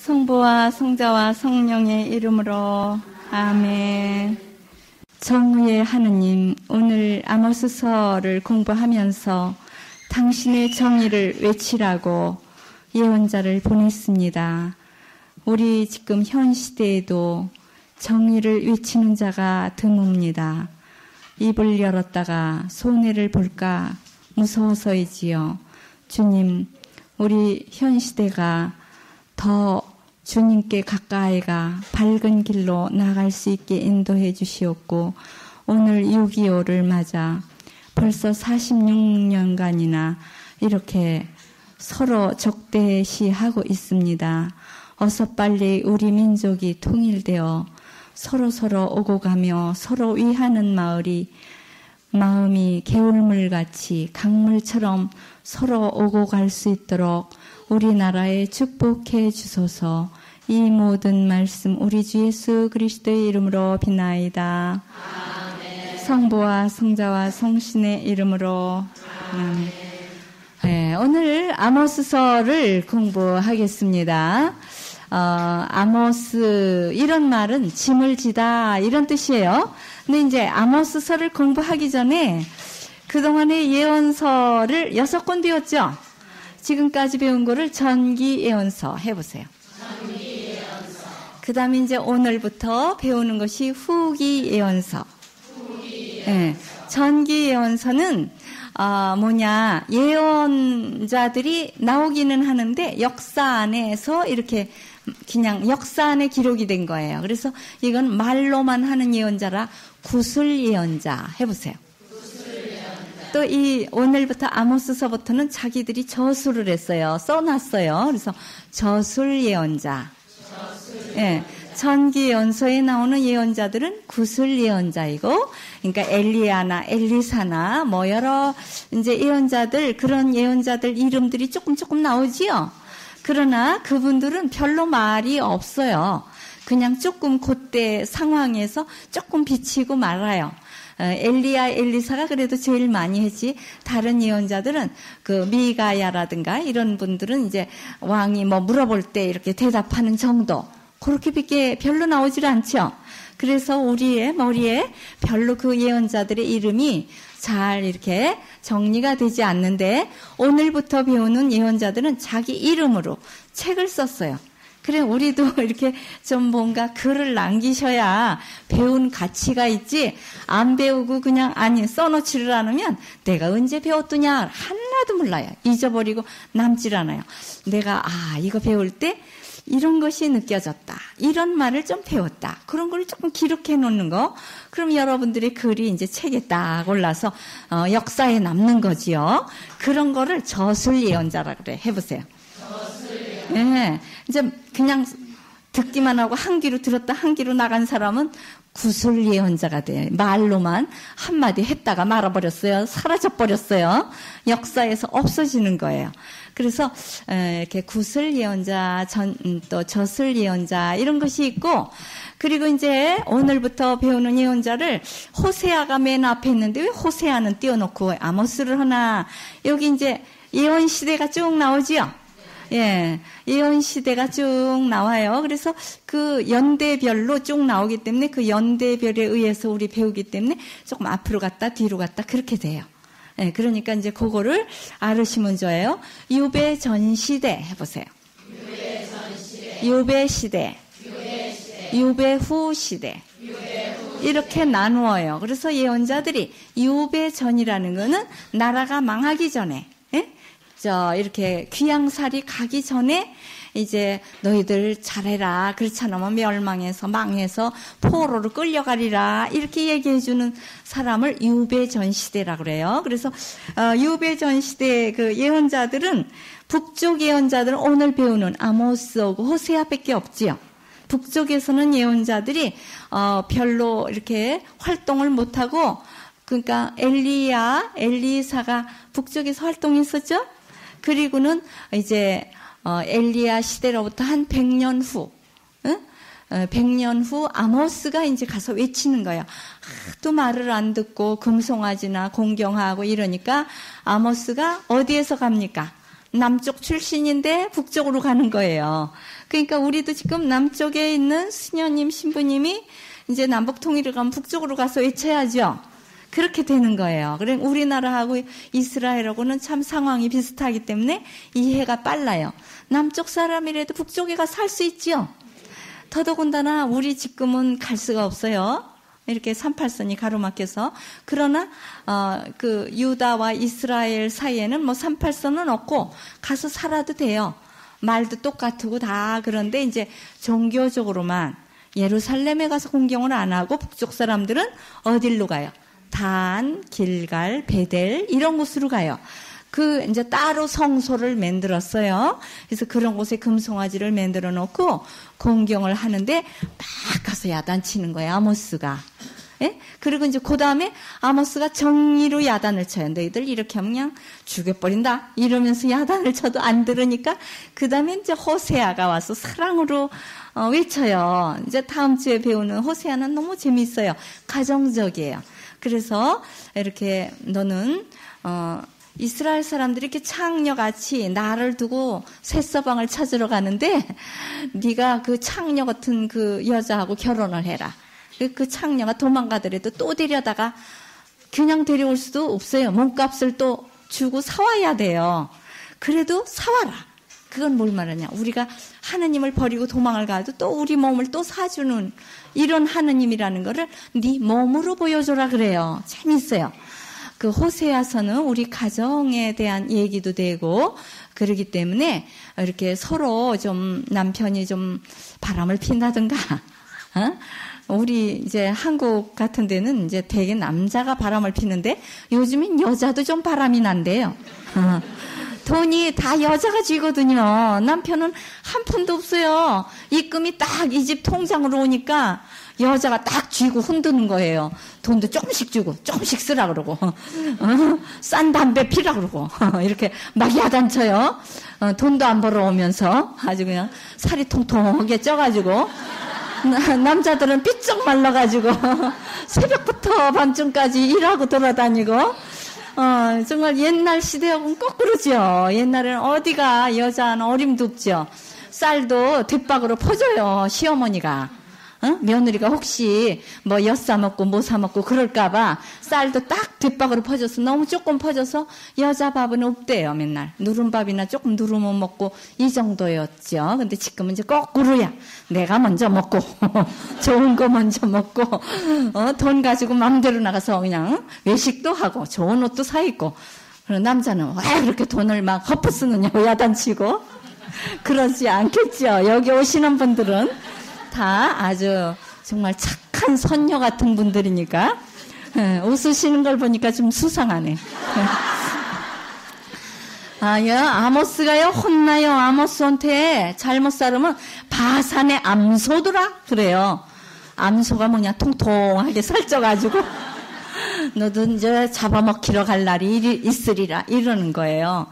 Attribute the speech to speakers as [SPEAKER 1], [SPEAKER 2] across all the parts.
[SPEAKER 1] 성부와 성자와 성령의 이름으로 아멘. 정의의 하느님, 오늘 아모스서를 공부하면서 당신의 정의를 외치라고 예언자를 보냈습니다. 우리 지금 현 시대에도 정의를 외치는 자가 드뭅니다. 입을 열었다가 손해를 볼까 무서워서이지요. 주님, 우리 현 시대가 더 주님께 가까이가 밝은 길로 나갈 수 있게 인도해 주시옵고, 오늘 6.25를 맞아 벌써 46년간이나 이렇게 서로 적대시하고 있습니다. 어서 빨리 우리 민족이 통일되어 서로 오고 가며 서로 위하는 마음이 개울물같이 강물처럼 서로 오고 갈 수 있도록 우리나라에 축복해 주소서. 이 모든 말씀 우리 주 예수 그리스도의 이름으로 비나이다. 아멘. 성부와 성자와 성신의 이름으로 아멘. 네, 오늘 아모스서를 공부하겠습니다. 아모스, 이런 말은 짐을 지다 이런 뜻이에요. 근데 이제 아모스서를 공부하기 전에 그동안의 예언서를 6권 배웠죠. 지금까지 배운 거를 전기 예언서 해보세요. 그 다음에 이제 오늘부터 배우는 것이 후기 예언서. 네, 전기 예언서는 예언자들이 나오기는 하는데 역사 안에서 이렇게 그냥 역사 안에 기록이 된 거예요. 그래서 이건 말로만 하는 예언자라 구술 예언자 해보세요. 또 이 오늘부터 아모스서부터는 자기들이 저술을 했어요. 써놨어요. 그래서 저술 예언자. 예, 전기 예언서에 나오는 예언자들은 구술 예언자이고, 그러니까 엘리야나 엘리사나 뭐 여러 이제 예언자들, 그런 예언자들 이름들이 조금 나오지요. 그러나 그분들은 별로 말이 없어요. 그냥 조금 그때 상황에서 조금 비치고 말아요. 엘리야, 엘리사가 그래도 제일 많이 했지. 다른 예언자들은 그 미가야라든가 이런 분들은 이제 왕이 뭐 물어볼 때 이렇게 대답하는 정도. 그렇게밖에 별로 나오질 않죠. 그래서 우리의 머리에 별로 그 예언자들의 이름이 잘 이렇게 정리가 되지 않는데, 오늘부터 배우는 예언자들은 자기 이름으로 책을 썼어요. 그래, 우리도 이렇게 좀 뭔가 글을 남기셔야 배운 가치가 있지, 안 배우고 그냥 써놓지를 않으면 내가 언제 배웠더냐 하나도 몰라요. 잊어버리고 남질 않아요. 내가 이거 배울 때 이런 것이 느껴졌다, 이런 말을 좀 배웠다, 그런 걸 조금 기록해 놓는 거. 그럼 여러분들의 글이 이제 책에 딱 올라서 역사에 남는 거지요. 그런 거를 저술 예언자라 그래. 해보세요. 예, 이제 그냥 듣기만 하고 한 귀로 들었다 한 귀로 나간 사람은 구술 예언자가 돼요. 말로만 한마디 했다가 말아버렸어요. 사라져버렸어요. 역사에서 없어지는 거예요. 그래서 이렇게 구술 예언자, 또 저술 예언자 이런 것이 있고, 그리고 이제 오늘부터 배우는 예언자를 호세아가 맨 앞에 있는데 왜 호세아는 띄워놓고 아모스를 하나? 여기 이제 예언 시대가 쭉 나오지요. 예, 예언 시대가 쭉 나와요. 그래서 그 연대별로 쭉 나오기 때문에 그 연대별에 의해서 우리 배우기 때문에 조금 앞으로 갔다 뒤로 갔다 그렇게 돼요. 예, 그러니까 이제 그거를 알으시면 좋아요. 유배 전 시대 해보세요. 유배 시대, 유배 후 시대, 이렇게 나누어요. 그래서 예언자들이 유배 전이라는 거는 나라가 망하기 전에, 이렇게 귀양살이 가기 전에 이제 너희들 잘해라, 그렇지 않으면 멸망해서 망해서 포로로 끌려가리라, 이렇게 얘기해주는 사람을 유배전 시대라 그래요. 그래서 유배전 시대 그 예언자들은, 북쪽 예언자들은 오늘 배우는 아모스하고 호세아밖에 없지요. 북쪽에서는 예언자들이 별로 이렇게 활동을 못하고, 그러니까 엘리야, 엘리사가 북쪽에서 활동했었죠. 그리고는 이제 엘리야 시대로부터 한 100년 후, 100년 후 아모스가 이제 가서 외치는 거예요. 하도 말을 안 듣고 금송아지나 공경하고 이러니까 아모스가 어디에서 갑니까? 남쪽 출신인데 북쪽으로 가는 거예요. 그러니까 우리도 지금 남쪽에 있는 수녀님, 신부님이 이제 남북 통일을 가면 북쪽으로 가서 외쳐야죠. 그렇게 되는 거예요. 그래 우리나라하고 이스라엘하고는 참 상황이 비슷하기 때문에 이해가 빨라요. 남쪽 사람이라도 북쪽에 가서 살 수 있죠. 더더군다나 우리 지금은 갈 수가 없어요. 이렇게 38선이 가로막혀서. 그러나 그 유다와 이스라엘 사이에는 뭐 38선은 없고 가서 살아도 돼요. 말도 똑같고 다. 그런데 이제 종교적으로만 예루살렘에 가서 공경을 안 하고 북쪽 사람들은 어디로 가요? 단, 길갈, 베델 이런 곳으로 가요. 그 이제 따로 성소를 만들었어요. 그래서 그런 곳에 금송아지를 만들어 놓고 공경을 하는데 막 가서 야단치는 거예요. 아모스가. 예? 그리고 이제 그 다음에 아모스가 정의로 야단을 쳐요. 너희들 이렇게 하면 그냥 죽여버린다. 이러면서 야단을 쳐도 안 들으니까 그 다음에 이제 호세아가 와서 사랑으로 외쳐요. 이제 다음 주에 배우는 호세아는 너무 재미있어요. 가정적이에요. 그래서 이렇게 너는 이스라엘 사람들이 이렇게 창녀같이 나를 두고 셋서방을 찾으러 가는데 네가 그 창녀 같은 그 여자하고 결혼을 해라. 그 창녀가 도망가더라도 또 데려다가 그냥 데려올 수도 없어요. 몸값을 또 주고 사와야 돼요. 그래도 사와라. 그건 뭘 말하냐. 우리가 하느님을 버리고 도망을 가도 또 우리 몸을 또 사주는 이런 하느님이라는 거를 네 몸으로 보여줘라 그래요. 재밌어요. 그 호세아서는 우리 가정에 대한 얘기도 되고 그러기 때문에 이렇게 서로 좀 남편이 좀 바람을 핀다든가, 우리 이제 한국 같은 데는 이제 되게 남자가 바람을 피는데 요즘엔 여자도 좀 바람이 난대요. 돈이 다 여자가 쥐거든요. 남편은 한 푼도 없어요. 입금이 딱 이 집 통장으로 오니까 여자가 딱 쥐고 흔드는 거예요. 돈도 조금씩 주고 조금씩 쓰라 그러고 싼 담배 피라 그러고 이렇게 막 야단쳐요. 돈도 안 벌어오면서 아주 그냥 살이 통통하게 쪄가지고 남자들은 삐쩍 말라가지고 새벽부터 밤중까지 일하고 돌아다니고 정말 옛날 시대하고는 거꾸로죠. 옛날에는 어디가 여자는 어림도 없죠. 쌀도 뒷박으로 퍼줘요. 시어머니가. 며느리가 혹시 뭐 엿 사먹고 뭐 사먹고 그럴까봐 쌀도 딱 뒷박으로 퍼져서 너무 조금 퍼져서 여자 밥은 없대요. 맨날 누른밥이나 조금 누르면 먹고 이 정도였죠. 근데 지금은 이제 거꾸로야. 내가 먼저 먹고 좋은 거 먼저 먹고 돈 가지고 마음대로 나가서 그냥 외식도 하고 좋은 옷도 사 입고. 그리고 남자는 왜 그렇게 돈을 막 헛헛 쓰느냐고 야단치고 그러지 않겠죠. 여기 오시는 분들은 다 아주 정말 착한 선녀 같은 분들이니까 웃으시는 걸 보니까 좀 수상하네. 아모스가요 혼나요. 아모스한테 잘못 살으면 바산의 암소더라 그래요. 암소가 뭐냐 통통하게 살쪄가지고 너도 이제 잡아먹히러 갈 날이 있으리라 이러는 거예요.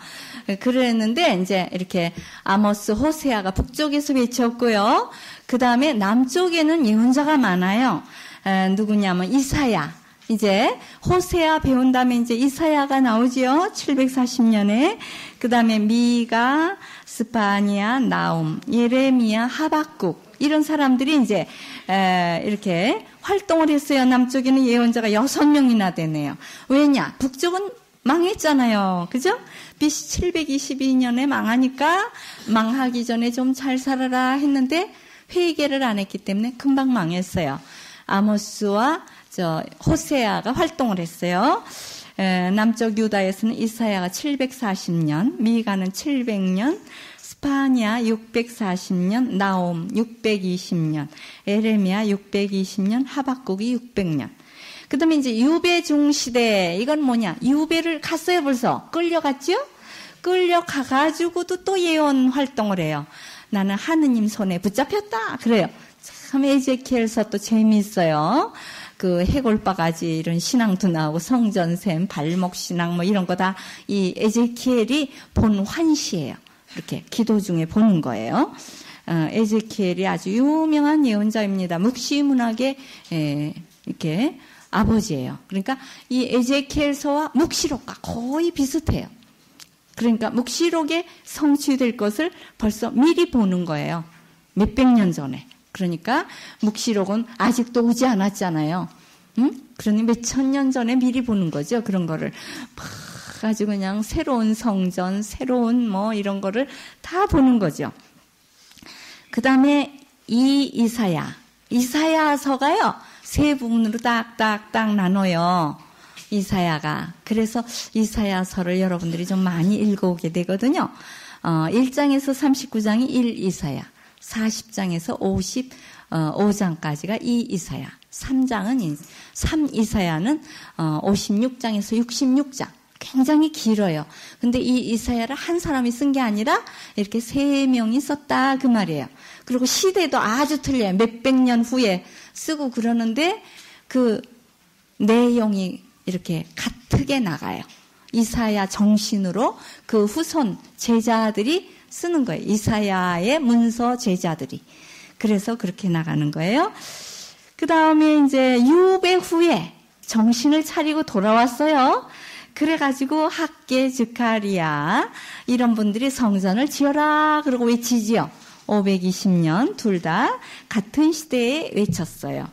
[SPEAKER 1] 그랬는데 이제 이렇게 아모스 호세아가 북쪽에서 외쳤고요. 그 다음에 남쪽에는 예언자가 많아요. 누구냐면 이사야. 이제 호세아 배운 다음에 이제 이사야가 나오죠. 740년에. 그 다음에 미가, 스파니아, 나움, 예레미야, 하박국 이런 사람들이 이제 이렇게 활동을 했어요. 남쪽에는 예언자가 6명이나 되네요. 왜냐? 북쪽은 망했잖아요. 그죠? BC 722년에 망하니까 망하기 전에 좀 잘 살아라 했는데 회개를 안 했기 때문에 금방 망했어요. 아모스와 호세아가 활동을 했어요. 남쪽 유다에서는 이사야가 740년, 미가는 700년, 스파니아 640년, 나옴 620년, 에레미야 620년, 하박국이 600년. 그 다음에 이제 유배중 시대, 이건 뭐냐? 유배를 갔어요, 벌써. 끌려갔죠? 끌려가가지고도 또 예언 활동을 해요. 나는 하느님 손에 붙잡혔다. 그래요. 참 에제키엘서 또 재미있어요. 그 해골바가지 이런 신앙도 나오고 성전샘, 발목신앙 뭐 이런 거 다 이 에제키엘이 본 환시예요. 이렇게 기도 중에 보는 거예요. 에제키엘이 아주 유명한 예언자입니다. 묵시문학의 이렇게 아버지예요. 그러니까 이 에제키엘서와 묵시록과 거의 비슷해요. 그러니까 묵시록에 성취될 것을 벌써 미리 보는 거예요. 몇백 년 전에. 그러니까 묵시록은 아직도 오지 않았잖아요. 그러니 몇천 년 전에 미리 보는 거죠. 그런 거를 막 아주 그냥 새로운 성전, 새로운 뭐 이런 거를 다 보는 거죠. 그 다음에 이사야서가요. 세 부분으로 딱딱딱 나눠요. 이사야가. 그래서 이사야서를 여러분들이 좀 많이 읽어오게 되거든요. 1장에서 39장이 1이사야, 40장에서 55장까지가 2이사야, 3이사야는 56장에서 66장. 굉장히 길어요. 근데 이 이사야를 한 사람이 쓴 게 아니라 이렇게 세 명이 썼다 그 말이에요. 그리고 시대도 아주 틀려요. 몇백 년 후에 쓰고 그러는데 그 내용이 이렇게 같게 나가요. 이사야 정신으로 그 후손 제자들이 쓰는 거예요. 이사야의 문서 제자들이. 그래서 그렇게 나가는 거예요. 그 다음에 이제 유배 후에 정신을 차리고 돌아왔어요. 그래가지고 학계, 즈카리야 이런 분들이 성전을 지어라 그러고 외치지요. 520년 둘 다 같은 시대에 외쳤어요.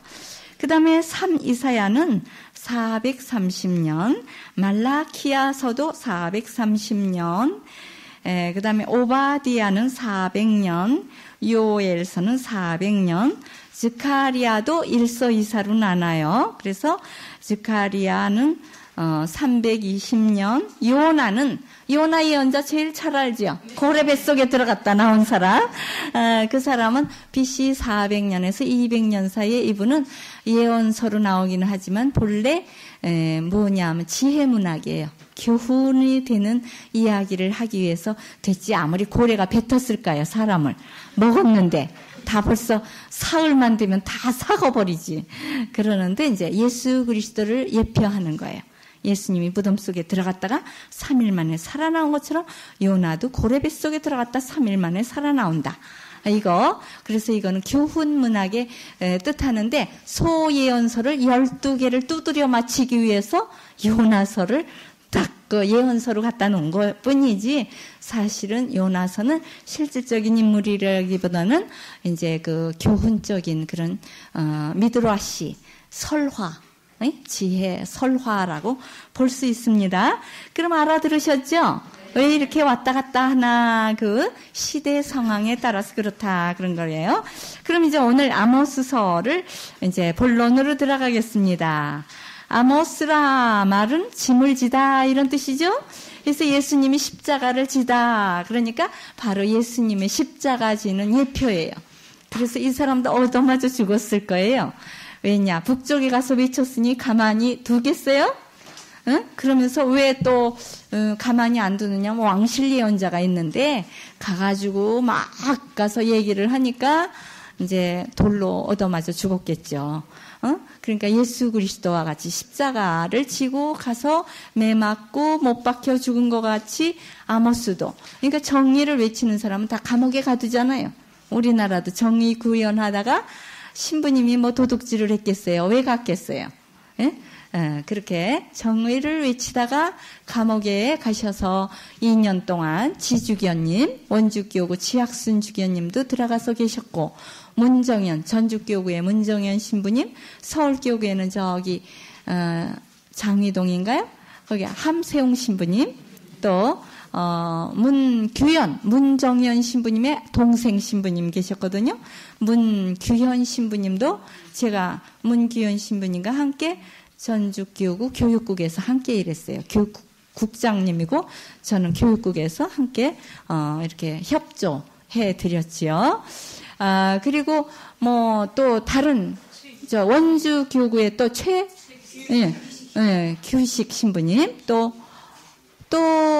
[SPEAKER 1] 그 다음에 3이사야는 430년, 말라키야서도 430년, 그 다음에 오바디아는 400년, 요엘서는 400년, 즈카리야도 1서 2사로 나눠요. 그래서 즈카리야는 320년, 요나 예언자 제일 잘 알죠? 고래 뱃속에 들어갔다 나온 사람. 그 사람은 BC 400년에서 200년 사이에 이분은 예언서로 나오기는 하지만 본래 뭐냐면 지혜문학이에요. 교훈이 되는 이야기를 하기 위해서 됐지. 아무리 고래가 뱉었을까요? 사람을 먹었는데 다 벌써 사흘만 되면 다 삭아버리지. 그러는데 이제 예수 그리스도를 예표하는 거예요. 예수님이 무덤 속에 들어갔다가 3일 만에 살아나온 것처럼 요나도 고래 뱃속에 들어갔다 3일 만에 살아나온다. 그래서 이거는 교훈 문학의 뜻하는데 소예언서를 12개를 두드려 맞히기 위해서 요나서를 딱 그 예언서로 갖다 놓은 것 뿐이지 사실은 요나서는 실질적인 인물이라기보다는 이제 그 교훈적인 그런 미드라시, 설화, 지혜, 설화라고 볼 수 있습니다. 그럼 알아들으셨죠? 왜 이렇게 왔다 갔다 하나 그 시대 상황에 따라서 그렇다 그런 거예요. 그럼 이제 오늘 아모스서를 이제 본론으로 들어가겠습니다. 아모스라 말은 짐을 지다 이런 뜻이죠. 그래서 예수님이 십자가를 지다 그러니까 바로 예수님의 십자가 지는 예표예요. 그래서 이 사람도 얻어맞아 죽었을 거예요. 왜냐? 북쪽에 가서 외쳤으니 가만히 두겠어요? 응? 그러면서 왜 또 가만히 안 두느냐? 뭐 왕실 예언자가 있는데 가가지고 막 가서 얘기를 하니까 이제 돌로 얻어맞아 죽었겠죠. 그러니까 예수 그리스도와 같이 십자가를 지고 가서 매 맞고 못 박혀 죽은 것 같이 아모스도. 그러니까 정의를 외치는 사람은 다 감옥에 가두잖아요. 우리나라도 정의 구현하다가 신부님이 뭐 도둑질을 했겠어요? 왜 갔겠어요? 예? 그렇게 정의를 외치다가 감옥에 가셔서 2년 동안 지주교님, 원주교구 지학순 주교님도 들어가서 계셨고 문정현, 전주교구의 문정현 신부님, 서울교구에는 저기 장위동인가요? 거기 함세웅 신부님, 또 문정현 신부님의 동생 신부님 계셨거든요. 문규현 신부님도 제가 문규현 신부님과 함께 전주교구 교육국에서 함께 일했어요. 교육국장님이고 저는 교육국에서 함께 이렇게 협조해 드렸지요. 그리고 뭐 또 다른 저 원주교구의 또 규식 신부님 또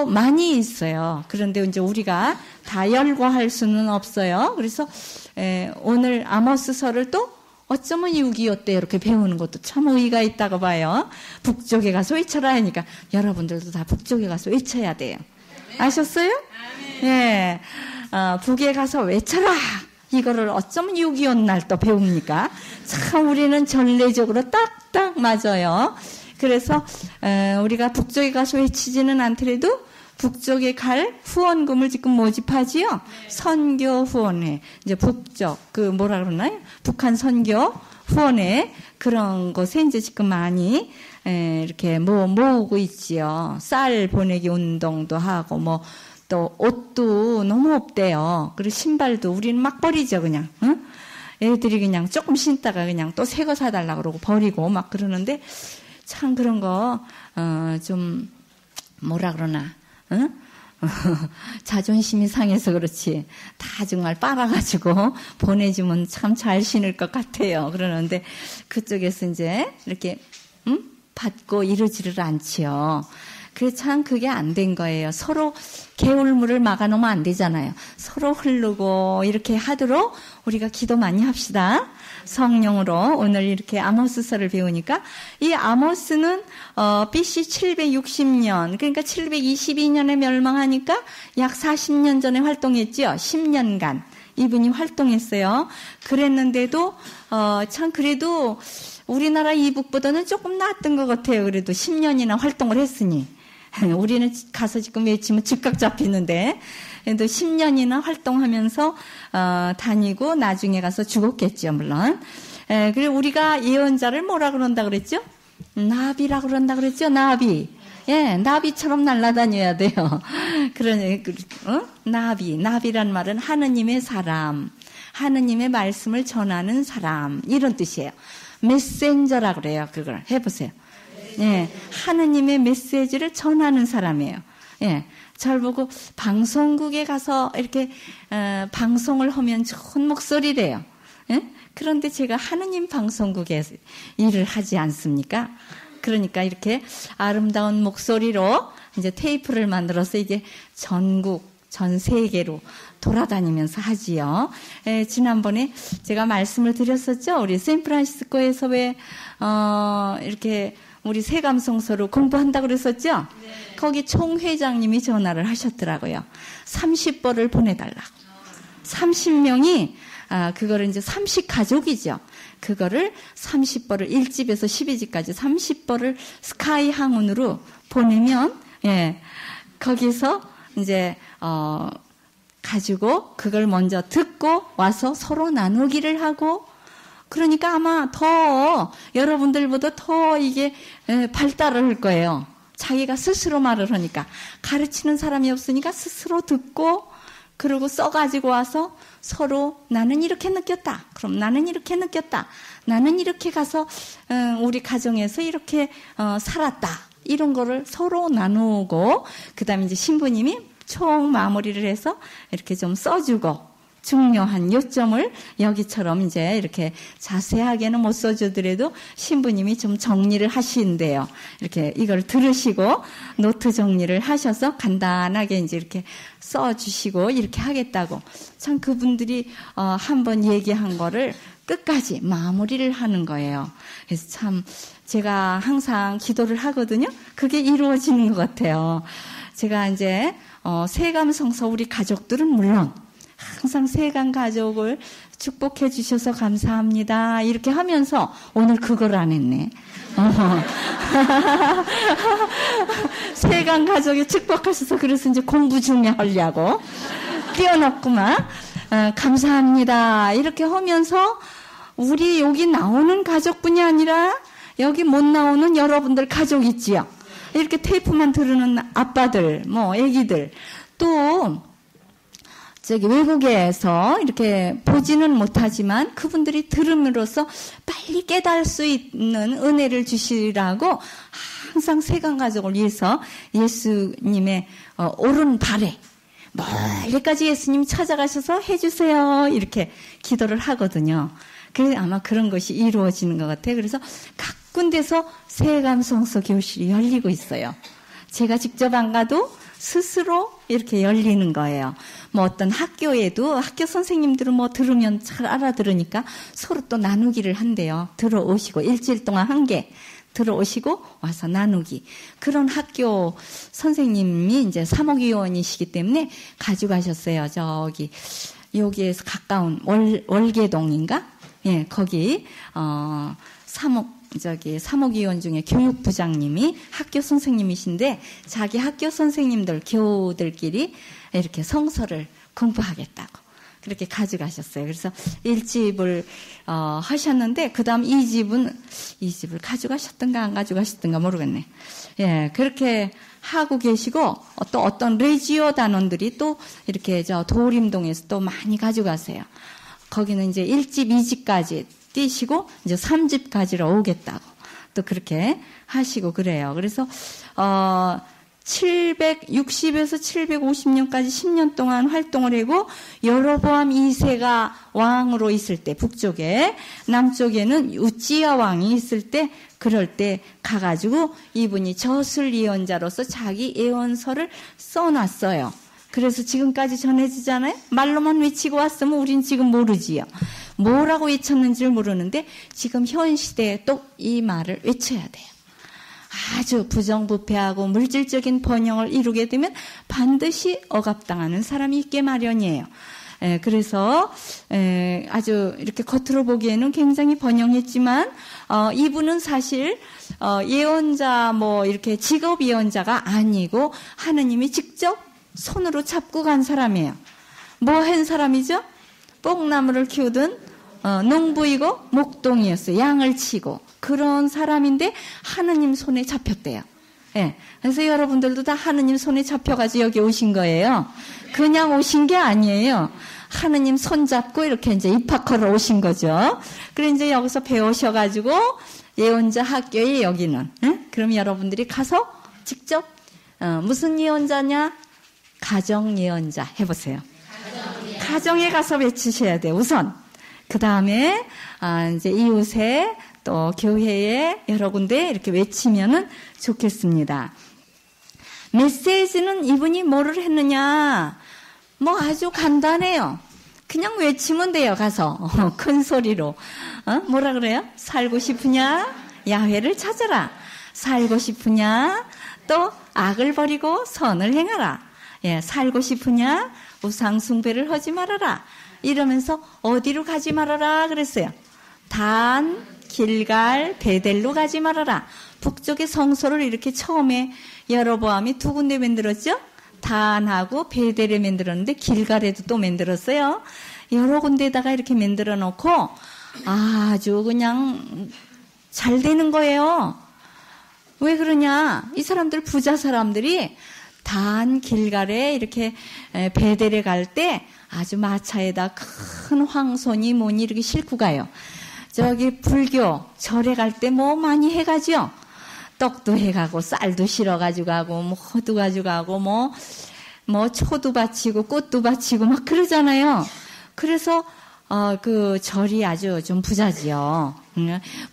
[SPEAKER 1] 많이 있어요. 그런데 이제 우리가 다 열거할 수는 없어요. 그래서 오늘 아모스서를 또 어쩌면 6.25 때 이렇게 배우는 것도 참 의의가 있다고 봐요. 북쪽에 가서 외쳐라 하니까 여러분들도 다 북쪽에 가서 외쳐야 돼요. 아셨어요? 예. 북에 가서 외쳐라. 이거를 어쩌면 6.25 날 또 배웁니까? 참 우리는 전례적으로 딱딱 맞아요. 그래서 우리가 북쪽에 가서 외치지는 않더라도 북쪽에 갈 후원금을 지금 모집하지요. 네. 선교 후원회. 이제 북쪽, 뭐라 그러나요? 북한 선교 후원회. 그런 곳에 이제 지금 많이, 이렇게 모으고 있지요. 쌀 보내기 운동도 하고, 또 옷도 너무 없대요. 그리고 신발도 우리는 막 버리죠, 그냥. 응? 애들이 그냥 조금 신다가 그냥 또 새 거 사달라고 그러고 버리고 막 그러는데, 참 그런 거, 좀, 뭐라 그러나, 응? 자존심이 상해서 그렇지. 다 정말 빨아가지고 보내주면 참 잘 신을 것 같아요. 그러는데 그쪽에서 이제 이렇게, 받고 이러지를 않지요. 그래 참 그게 안 된 거예요. 서로 개울물을 막아놓으면 안 되잖아요. 서로 흐르고 이렇게 하도록 우리가 기도 많이 합시다. 성령으로 오늘 이렇게 아모스서를 배우니까 이 아모스는 BC 760년 그러니까 722년에 멸망하니까 약 40년 전에 활동했지요. 10년간 이분이 활동했어요. 그랬는데도 참 그래도 우리나라 이북보다는 조금 나았던 것 같아요. 그래도 10년이나 활동을 했으니 우리는 가서 지금 외치면 즉각 잡히는데 그래도 10년이나 활동하면서 다니고 나중에 가서 죽었겠죠, 물론. 그리고 우리가 예언자를 뭐라 그런다 그랬죠? 나비라 그런다 그랬죠, 나비. 예, 나비처럼 날아다녀야 돼요. 나비란 말은 하느님의 사람, 하느님의 말씀을 전하는 사람 이런 뜻이에요. 메신저라 그래요. 그걸 해보세요. 예, 하느님의 메시지를 전하는 사람이에요. 예, 절 보고 방송국에 가서 이렇게 방송을 하면 좋은 목소리래요. 예? 그런데 제가 하느님 방송국에 일을 하지 않습니까? 그러니까 이렇게 아름다운 목소리로 이제 테이프를 만들어서 이게 전국, 전 세계로 돌아다니면서 하지요. 지난번에 제가 말씀을 드렸었죠. 우리 샌프란시스코에서 왜, 이렇게 우리 세감성서로 공부한다고 그랬었죠? 네. 거기 총회장님이 전화를 하셨더라고요. 30벌을 보내달라고. 30명이, 그거를 이제 30가족이죠. 그거를 30벌을 1집에서 12집까지 30벌을 스카이 항운으로 보내면, 예, 거기서 이제, 가지고 그걸 먼저 듣고 와서 서로 나누기를 하고 그러니까 아마 더 여러분들보다 더 이게 발달을 할 거예요. 자기가 스스로 말을 하니까 가르치는 사람이 없으니까 스스로 듣고 그리고 써가지고 와서 서로 나는 이렇게 느꼈다. 그럼 나는 이렇게 느꼈다. 나는 이렇게 가서 우리 가정에서 이렇게 살았다. 이런 거를 서로 나누고 그다음에 이제 신부님이 총 마무리를 해서 이렇게 좀 써주고 중요한 요점을 여기처럼 이제 이렇게 자세하게는 못 써주더라도 신부님이 좀 정리를 하신대요. 이렇게 이걸 들으시고 노트 정리를 하셔서 간단하게 이제 이렇게 써주시고 이렇게 하겠다고. 참 그분들이 한번 얘기한 거를 끝까지 마무리를 하는 거예요. 그래서 참 제가 항상 기도를 하거든요. 그게 이루어지는 것 같아요. 제가 이제 세감성서 우리 가족들은 물론 항상 세감 가족을 축복해 주셔서 감사합니다. 이렇게 하면서 오늘 그걸 안 했네. 세감 가족이 축복하셔서 그래서 이제 공부 중에 하려고 띄워놓구만. 감사합니다. 이렇게 하면서 우리 여기 나오는 가족뿐이 아니라 여기 못 나오는 여러분들 가족 있지요. 이렇게 테이프만 들으는 아빠들, 애기들, 또, 외국에서 이렇게 보지는 못하지만 그분들이 들음으로써 빨리 깨달을 수 있는 은혜를 주시라고 항상 세간가족을 위해서 예수님의 오른발에 멀리까지 예수님 찾아가셔서 해주세요. 이렇게 기도를 하거든요. 그래서 아마 그런 것이 이루어지는 것 같아요. 그래서 각 군데서 세감성서 교실이 열리고 있어요. 제가 직접 안 가도 스스로 이렇게 열리는 거예요. 어떤 학교에도 학교 선생님들은 들으면 잘 알아들으니까 서로 또 나누기를 한대요. 들어오시고 일주일 동안 한 개 들어오시고 와서 나누기. 그런 학교 선생님이 이제 사목위원이시기 때문에 가져가셨어요. 여기에서 가까운 월계동인가? 예, 거기 사목 사목위원 중에 교육부장님이 학교 선생님이신데 자기 학교 선생님들, 교우들끼리 이렇게 성서를 공부하겠다고 그렇게 가져가셨어요. 그래서 1집을 하셨는데 그 다음 2집을 가져가셨던가 안 가져가셨던가 모르겠네. 예, 그렇게 하고 계시고 또 어떤 레지오 단원들이 또 이렇게 도림동에서 또 많이 가져가세요. 거기는 이제 1집, 2집까지 띄시고 이제 3집까지로 오겠다고 또 그렇게 하시고 그래요. 그래서 760에서 750년까지 10년 동안 활동을 하고 여로보암 2세가 왕으로 있을 때 북쪽에, 남쪽에는 우찌야 왕이 있을 때 그럴 때 가가지고 이분이 저술 예언자로서 자기 예언서를 써놨어요. 그래서 지금까지 전해지잖아요. 말로만 외치고 왔으면 우린 지금 모르지요. 뭐라고 외쳤는지를 모르는데 지금 현 시대에 또 이 말을 외쳐야 돼요. 아주 부정부패하고 물질적인 번영을 이루게 되면 반드시 억압당하는 사람이 있게 마련이에요. 그래서 아주 이렇게 겉으로 보기에는 굉장히 번영했지만 이분은 사실 예언자 이렇게 직업 예언자가 아니고 하느님이 직접 손으로 잡고 간 사람이에요. 뭐 한 사람이죠? 뽕나무를 키우던 농부이고 목동이었어요. 양을 치고 그런 사람인데 하느님 손에 잡혔대요. 예. 그래서 여러분들도 다 하느님 손에 잡혀가지고 여기 오신 거예요. 그냥 오신 게 아니에요. 하느님 손 잡고 이렇게 이제 입학하러 오신 거죠. 그래 이제 여기서 배우셔가지고 예언자 학교에 여기는. 예? 그럼 여러분들이 가서 직접 무슨 예언자냐? 가정 예언자 해보세요. 가정에 가서 외치셔야 돼요. 우선. 그 다음에 이제 이웃에 또 교회에 여러 군데 이렇게 외치면은 좋겠습니다. 메시지는 이분이 뭐를 했느냐? 아주 간단해요. 그냥 외치면 돼요. 가서 큰 소리로. 뭐라 그래요? 살고 싶으냐? 야훼를 찾아라. 살고 싶으냐? 또 악을 버리고 선을 행하라. 예, 살고 싶으냐? 우상 숭배를 하지 말아라. 이러면서 어디로 가지 말아라 그랬어요. 단, 길갈, 베델로 가지 말아라. 북쪽의 성소를 이렇게 처음에 여로보암이 두 군데 만들었죠. 단하고 베델에 만들었는데 길갈에도 또 만들었어요. 여러 군데다가 이렇게 만들어 놓고 아주 그냥 잘 되는 거예요. 왜 그러냐? 이 사람들 부자 사람들이 단 길갈에 이렇게 베델에 갈 때 아주 마차에다 큰 황소니 뭐니 이렇게 싣고 가요. 저기 불교 절에 갈 때 많이 해가지요. 떡도 해가고 쌀도 실어가지고 가고 호두 가지고 가고 초도 바치고 꽃도 바치고 막 그러잖아요. 그래서 그 절이 아주 좀 부자지요.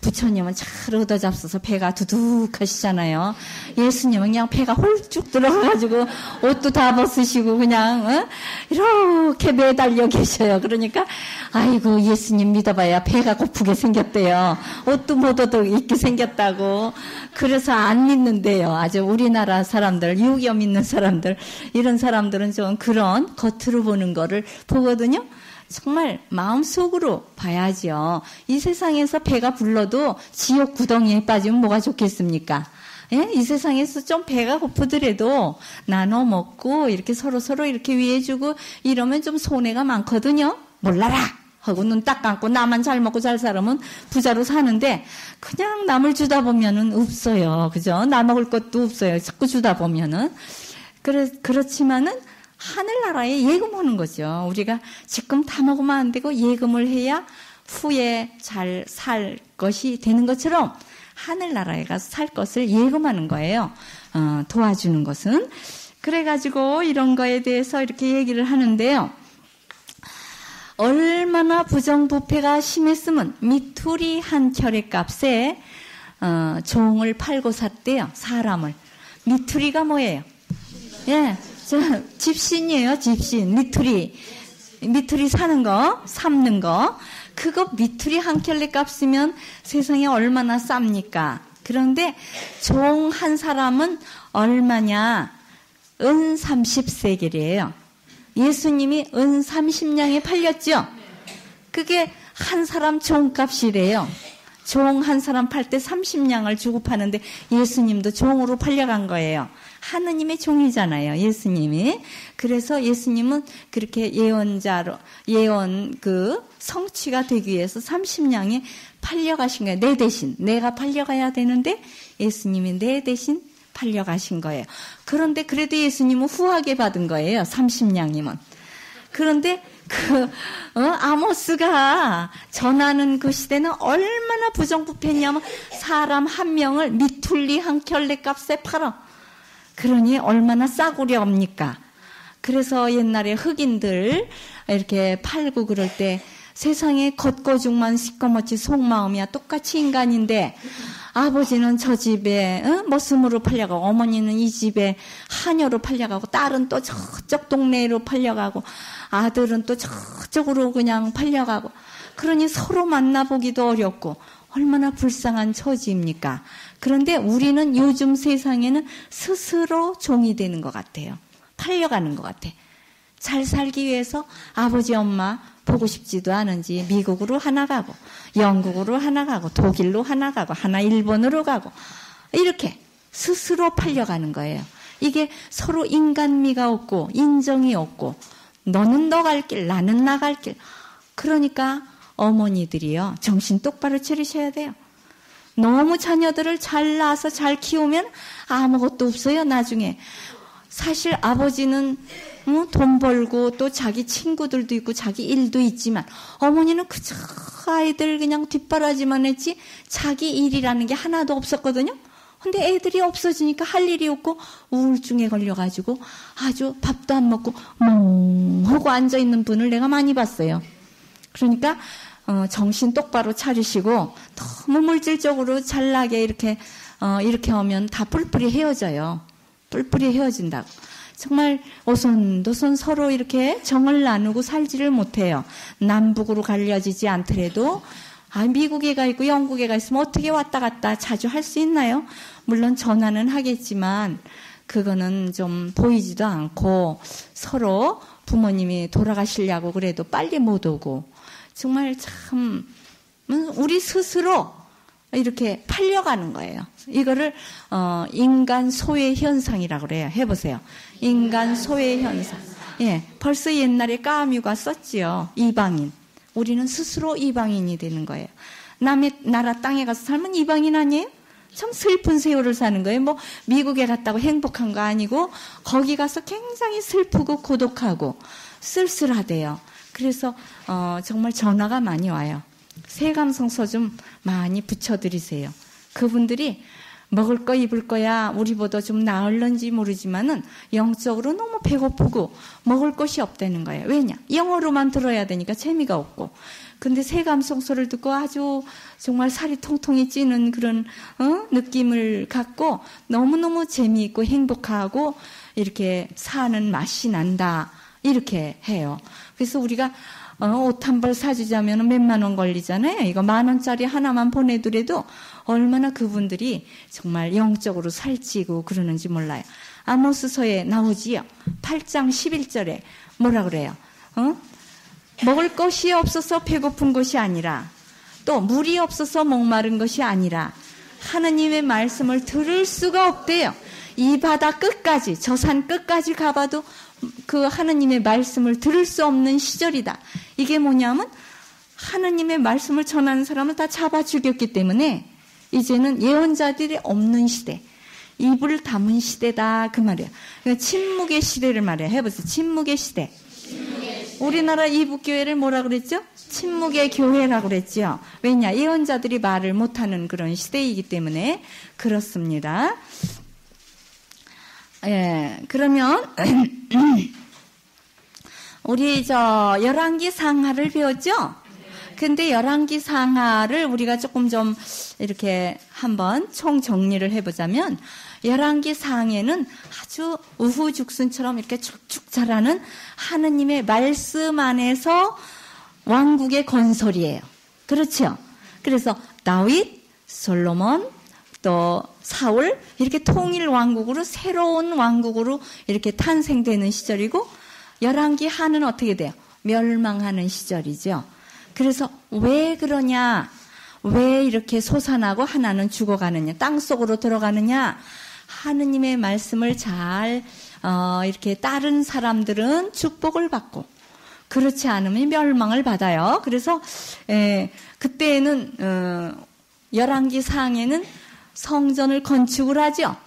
[SPEAKER 1] 부처님은 잘 얻어잡숴서 배가 두둑하시잖아요. 예수님은 그냥 배가 홀쭉 들어가가지고 옷도 다 벗으시고 그냥 이렇게 매달려 계셔요. 그러니까 아이고 예수님 믿어봐야 배가 고프게 생겼대요. 옷도 못 얻어 입게 생겼다고. 그래서 안 믿는데요. 아주 우리나라 사람들, 유교 믿는 사람들, 이런 사람들은 좀 그런 겉으로 보는 거를 보거든요. 정말 마음속으로 봐야죠. 이 세상에서 배가 불러도 지옥 구덩이에 빠지면 뭐가 좋겠습니까? 예? 이 세상에서 좀 배가 고프더라도 나눠 먹고 이렇게 서로 이렇게 위해주고 이러면 좀 손해가 많거든요. 몰라라 하고 눈 딱 감고 나만 잘 먹고 잘 살면 부자로 사는데 그냥 남을 주다 보면은 없어요. 그죠? 나 먹을 것도 없어요. 자꾸 주다 보면은. 그렇지만은 하늘나라에 예금하는 거죠. 우리가 지금 다 먹으면 안 되고 예금을 해야 후에 잘 살 것이 되는 것처럼 하늘나라에 가서 살 것을 예금하는 거예요. 도와주는 것은. 그래가지고 이런 거에 대해서 이렇게 얘기를 하는데요. 얼마나 부정부패가 심했으면 미투리 한 켤의 값에 종을 팔고 샀대요. 사람을. 미투리가 뭐예요? 예. 집신이에요, 집신. 미투리 사는 거, 삶는 거. 그거 미투리 한 켤레 값이면 세상에 얼마나 쌉니까? 그런데 종 한 사람은 얼마냐? 은 30세겔이에요. 예수님이 은 30냥에 팔렸죠? 그게 한 사람 종값이래요. 종 한 사람 팔 때 30냥을 주고 파는데 예수님도 종으로 팔려간 거예요. 하느님의 종이잖아요, 예수님이. 그래서 예수님은 그렇게 예언자로, 성취가 되기 위해서 30냥에 팔려가신 거예요. 내 대신. 내가 팔려가야 되는데 예수님이 내 대신 팔려가신 거예요. 그런데 그래도 예수님은 후하게 받은 거예요, 30냥이면. 그런데 아모스가 전하는 그 시대는 얼마나 부정부패냐면 사람 한 명을 미툴리 한 켤레 값에 팔아. 그러니 얼마나 싸구려입니까? 그래서 옛날에 흑인들 이렇게 팔고 그럴 때 세상에 겉거죽만 시꺼멓지 속마음이야 똑같이 인간인데 아버지는 저 집에 머슴으로 팔려가고 어머니는 이 집에 하녀로 팔려가고 딸은 또 저쪽 동네로 팔려가고 아들은 또 저쪽으로 그냥 팔려가고 그러니 서로 만나보기도 어렵고 얼마나 불쌍한 처지입니까? 그런데 우리는 요즘 세상에는 스스로 종이 되는 것 같아요. 팔려가는 것 같아. 잘 살기 위해서 아버지 엄마 보고 싶지도 않은지 미국으로 하나 가고 영국으로 하나 가고 독일로 하나 가고 하나 일본으로 가고 이렇게 스스로 팔려가는 거예요. 이게 서로 인간미가 없고 인정이 없고 너는 너 갈 길 나는 나 갈 길. 그러니까 어머니들이요 정신 똑바로 차리셔야 돼요. 너무 자녀들을 잘 낳아서 잘 키우면 아무것도 없어요 나중에. 사실 아버지는 돈 벌고 또 자기 친구들도 있고 자기 일도 있지만 어머니는 그저 아이들 그냥 뒷바라지만 했지 자기 일이라는 게 하나도 없었거든요. 근데 애들이 없어지니까 할 일이 없고 우울증에 걸려가지고 아주 밥도 안 먹고 멍하고 앉아있는 분을 내가 많이 봤어요. 그러니까 정신 똑바로 차리시고 너무 물질적으로 잘나게 이렇게 하면 다 뿔뿔이 헤어져요. 뿔뿔이 헤어진다고. 정말 오손도손 서로 이렇게 정을 나누고 살지를 못해요. 남북으로 갈려지지 않더라도 미국에 가 있고 영국에 가 있으면 어떻게 왔다 갔다 자주 할 수 있나요? 물론 전화는 하겠지만 그거는 좀 보이지도 않고 서로 부모님이 돌아가시려고 그래도 빨리 못 오고 정말 참 우리 스스로 이렇게 팔려가는 거예요. 이거를 인간 소외 현상이라고 그래요. 해보세요. 인간 소외 현상. 예, 벌써 옛날에 까뮤가 썼지요. 이방인. 우리는 스스로 이방인이 되는 거예요. 남의 나라 땅에 가서 살면 이방인 아니에요? 참 슬픈 세월을 사는 거예요. 뭐 미국에 갔다고 행복한 거 아니고 거기 가서 굉장히 슬프고 고독하고 쓸쓸하대요. 그래서 정말 전화가 많이 와요. 세감성서 좀 많이 붙여드리세요. 그분들이 먹을 거 입을 거야 우리보다 좀 나을런지 모르지만은 영적으로 너무 배고프고 먹을 것이 없다는 거예요. 왜냐? 영어로만 들어야 되니까 재미가 없고. 근데 세감성서를 듣고 아주 정말 살이 통통이 찌는 그런 느낌을 갖고 너무너무 재미있고 행복하고 이렇게 사는 맛이 난다. 이렇게 해요. 그래서 우리가 옷 한 벌 사주자면 몇만 원 걸리잖아요. 이거 10,000원짜리 하나만 보내더라도 얼마나 그분들이 정말 영적으로 살찌고 그러는지 몰라요. 아모스서에 나오지요. 8장 11절에 뭐라 그래요? 먹을 것이 없어서 배고픈 것이 아니라 또 물이 없어서 목마른 것이 아니라 하느님의 말씀을 들을 수가 없대요. 이 바다 끝까지 저 산 끝까지 가봐도 그 하느님의 말씀을 들을 수 없는 시절이다. 이게 뭐냐면 하느님의 말씀을 전하는 사람을 다 잡아 죽였기 때문에 이제는 예언자들이 없는 시대, 입을 담은 시대다 그 말이야. 그러니까 침묵의 시대를 말해요. 해보세요. 침묵의 시대. 우리나라 이북교회를 뭐라 그랬죠? 침묵의 교회라고 그랬죠. 왜냐? 예언자들이 말을 못하는 그런 시대이기 때문에 그렇습니다. 예, 그러면 우리 열왕기 상하를 배웠죠? 근데 열왕기 상하를 우리가 조금 좀 이렇게 한번 총 정리를 해보자면 열왕기 상에는 아주 우후죽순처럼 이렇게 쭉쭉 자라는 하느님의 말씀 안에서 왕국의 건설이에요. 그렇죠? 그래서 다윗, 솔로몬, 또 사울 이렇게 통일 왕국으로 새로운 왕국으로 이렇게 탄생되는 시절이고 열왕기 하는 어떻게 돼요? 멸망하는 시절이죠. 그래서 왜 그러냐? 왜 이렇게 솟아나고 하나는 죽어가느냐, 땅속으로 들어가느냐. 하느님의 말씀을 잘 이렇게 따른 사람들은 축복을 받고, 그렇지 않으면 멸망을 받아요. 그래서 그때는 열왕기 상에는 성전을 건축을 하죠.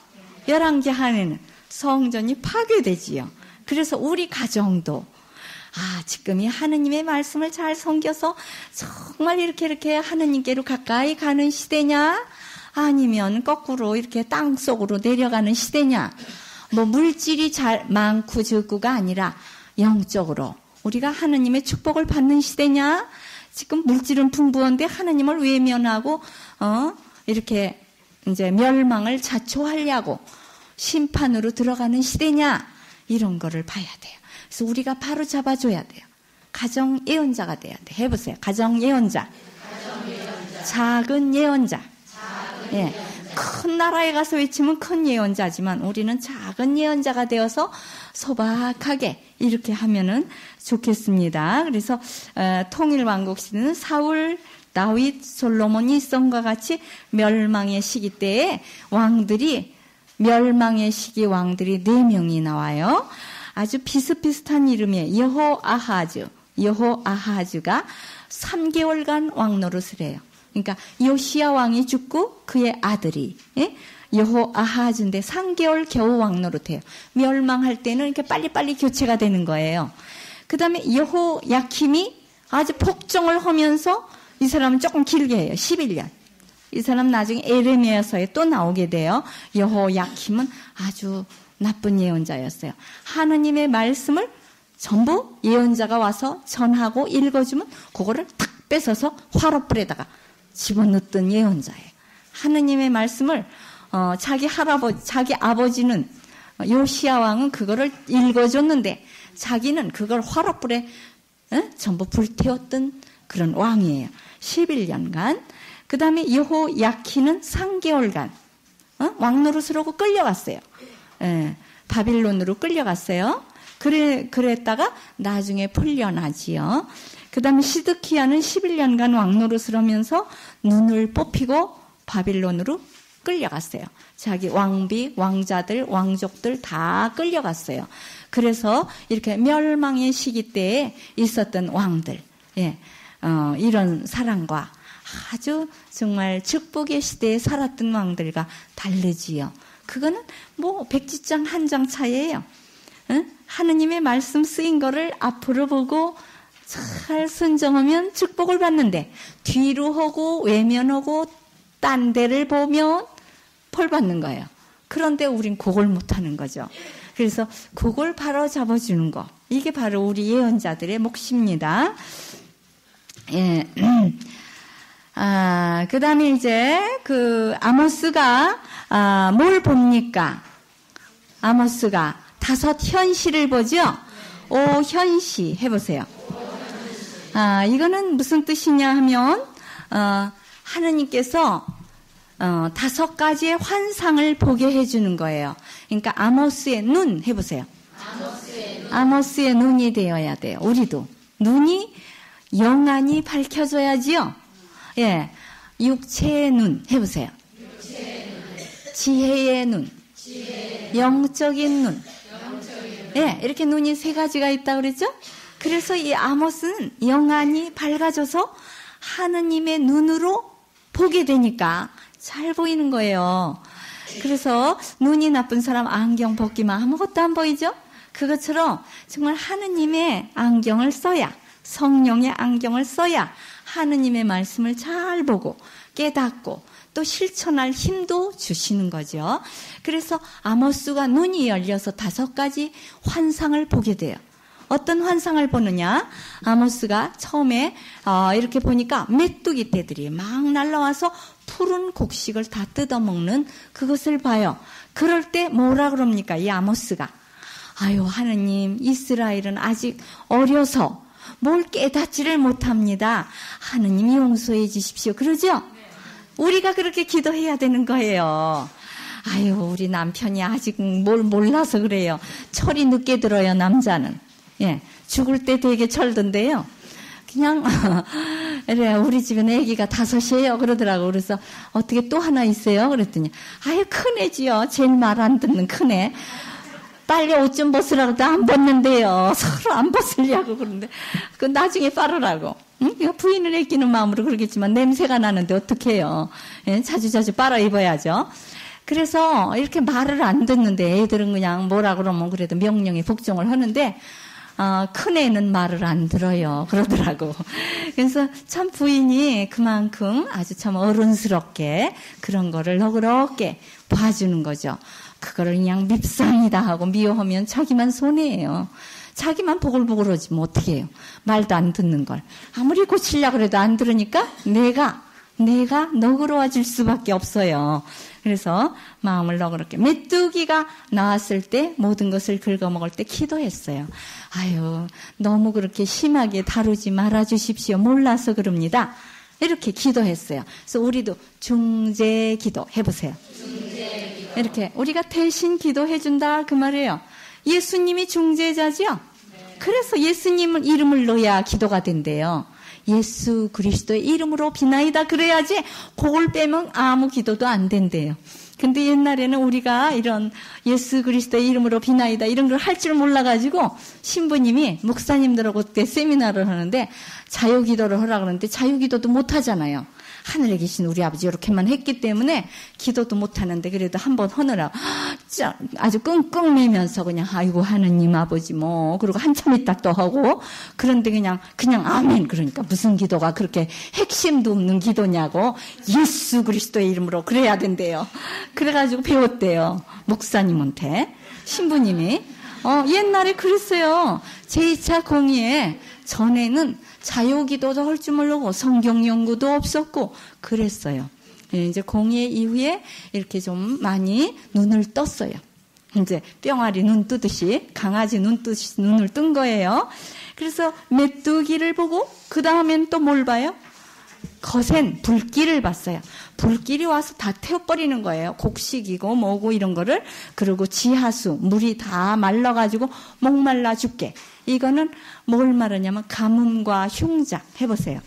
[SPEAKER 1] 열왕기 하에는 성전이 파괴되지요. 그래서 우리 가정도 지금이 하느님의 말씀을 잘 섬겨서 정말 이렇게 하느님께로 가까이 가는 시대냐, 아니면 거꾸로 이렇게 땅 속으로 내려가는 시대냐. 뭐 물질이 잘 많고 적고가 아니라 영적으로 우리가 하느님의 축복을 받는 시대냐, 지금 물질은 풍부한데 하느님을 외면하고 이렇게 이제 멸망을 자초하려고 심판으로 들어가는 시대냐, 이런 거를 봐야 돼요. 그래서 우리가 바로 잡아줘야 돼요. 가정 예언자가 돼야 돼. 해보세요. 가정 예언자. 작은 예언자. 예. 큰 나라에 가서 외치면 큰 예언자지만 우리는 작은 예언자가 되어서 소박하게 이렇게 하면은 좋겠습니다. 그래서 통일왕국 시대는 사울, 다윗, 솔로몬이 있음과 같이 멸망의 시기 때에 멸망의 시기 왕들이 4명이 나와요. 아주 비슷비슷한 이름이에요. 여호아하즈가 3개월간 왕노릇을 해요. 그러니까 요시야 왕이 죽고 그의 아들이 여호아하즈인데 3개월 겨우 왕노릇해요. 멸망할 때는 이렇게 빨리빨리 교체가 되는 거예요. 그 다음에 여호야킴이 아주 폭정을 하면서 이 사람은 조금 길게 해요. 11년. 이 사람 나중에 에레미야서에 또 나오게 돼요. 여호야킴은 아주 나쁜 예언자였어요. 하느님의 말씀을 전부 예언자가 와서 전하고 읽어주면 그거를 탁 뺏어서 화롯불에다가 집어넣던 예언자예요. 하느님의 말씀을 자기 아버지는 요시야 왕은 그거를 읽어줬는데 자기는 그걸 화롯불에 전부 불태웠던 그런 왕이에요. 11년간. 그 다음에 여호야키는 3개월간 왕노릇을 하고 끌려갔어요. 바빌론으로 끌려갔어요. 그랬다가 나중에 풀려나지요. 그 다음에 시드키야는 11년간 왕노릇을 하면서 눈을 뽑히고 바빌론으로 끌려갔어요. 자기 왕비, 왕자들, 왕족들 다 끌려갔어요. 그래서 이렇게 멸망의 시기 때에 있었던 왕들, 이런 사람과 아주 정말 축복의 시대에 살았던 왕들과 다르지요. 그거는 뭐 백지장 한 장 차이예요. 하느님의 말씀 쓰인 거를 앞으로 보고 잘 순정하면 축복을 받는데 뒤로 하고 외면하고 딴 데를 보면 벌 받는 거예요. 그런데 우린 그걸 못하는 거죠. 그래서 그걸 바로 잡아주는 거, 이게 바로 우리 예언자들의 몫입니다. 예. 그 다음에 이제 아모스가 뭘 봅니까? 아모스가 5 현시를 보죠? 5 현시 해보세요. 이거는 무슨 뜻이냐 하면 하느님께서 5가지의 환상을 보게 해주는 거예요. 그러니까 아모스의 눈 해보세요. 아모스의 눈이 되어야 돼요. 우리도 눈이 영안이 밝혀져야지요. 예, 육체의 눈 해보세요. 지혜의 눈, 영적인 눈. 예, 이렇게 눈이 3가지가 있다 그랬죠? 그래서 이 아모스는 영안이 밝아져서 하느님의 눈으로 보게 되니까 잘 보이는 거예요. 그래서 눈이 나쁜 사람 안경 벗기만 아무것도 안 보이죠? 그것처럼 정말 하느님의 안경을 써야, 성령의 안경을 써야 하느님의 말씀을 잘 보고 깨닫고 또 실천할 힘도 주시는 거죠. 그래서 아모스가 눈이 열려서 5가지 환상을 보게 돼요. 어떤 환상을 보느냐? 아모스가 처음에 이렇게 보니까 메뚜기 떼들이 막 날라와서 푸른 곡식을 다 뜯어먹는 그것을 봐요. 그럴 때 뭐라 그럽니까? 이 아모스가 아유 하느님, 이스라엘은 아직 어려서 뭘 깨닫지를 못합니다. 하느님 용서해 주십시오. 그러죠? 우리가 그렇게 기도해야 되는 거예요. 아유 우리 남편이 아직 뭘 몰라서 그래요. 철이 늦게 들어요. 남자는. 예, 죽을 때 되게 철든데요. 그냥 그래 우리 집엔 애기가 5이에요 그러더라고. 그래서 어떻게 또 하나 있어요? 그랬더니 아유 큰 애지요. 제일 말 안 듣는 큰 애. 빨리 옷 좀 벗으라고도 안 벗는데요. 서로 안 벗으려고 그러는데 그 나중에 빨으라고. 응? 부인을 아끼는 마음으로 그러겠지만 냄새가 나는데 어떡해요. 예? 자주자주 빨아 입어야죠. 그래서 이렇게 말을 안 듣는데 애들은 그냥 뭐라 그러면 그래도 명령에 복종을 하는데 큰 애는 말을 안 들어요. 그러더라고. 그래서 참 부인이 그만큼 아주 참 어른스럽게 그런 거를 너그럽게 봐주는 거죠. 그거를 그냥 밉상이다 하고 미워하면 자기만 손해예요. 자기만 보글보글하지 뭐 어떻게 해요. 말도 안 듣는 걸. 아무리 고치려고 해도 안 들으니까 내가 너그러워질 수밖에 없어요. 그래서 마음을 너그럽게. 메뚜기가 나왔을 때 모든 것을 긁어먹을 때 기도했어요. 아유 너무 그렇게 심하게 다루지 말아주십시오. 몰라서 그럽니다. 이렇게 기도했어요. 그래서 우리도 중재 기도 해보세요. 이렇게 우리가 대신 기도해준다 그 말이에요. 예수님이 중재자지요. 그래서 예수님을 이름을 넣어야 기도가 된대요. 예수 그리스도의 이름으로 비나이다 그래야지 그걸 빼면 아무 기도도 안 된대요. 근데 옛날에는 우리가 이런 예수 그리스도의 이름으로 비나이다 이런 걸 할 줄 몰라가지고 신부님이 목사님들하고 그때 세미나를 하는데 자유기도를 하라 그러는데 자유기도도 못 하잖아요. 하늘에 계신 우리 아버지 이렇게만 했기 때문에 기도도 못하는데 그래도 한번 하느라 아주 끙끙 매면서 그냥 아이고 하느님 아버지 뭐 그리고 한참 있다 또 하고 그런데 그냥 아멘 그러니까 무슨 기도가 그렇게 핵심도 없는 기도냐고 예수 그리스도의 이름으로 그래야 된대요. 그래가지고 배웠대요. 목사님한테 신부님이 옛날에 그랬어요. 제2차 공의회 전에는 자유기도도 할 줄 모르고 성경 연구도 없었고 그랬어요. 이제 공의회 이후에 이렇게 좀 많이 눈을 떴어요. 이제 뿅아리 눈 뜨듯이 강아지 눈 뜨듯이 눈을 뜬 거예요. 그래서 메뚜기를 보고 그 다음엔 또 뭘 봐요? 거센 불길을 봤어요. 불길이 와서 다 태워버리는 거예요. 곡식이고 뭐고 이런 거를. 그리고 지하수 물이 다 말라가지고 목말라 죽게. 이거는 뭘 말하냐면 가뭄과 흉작 해보세요.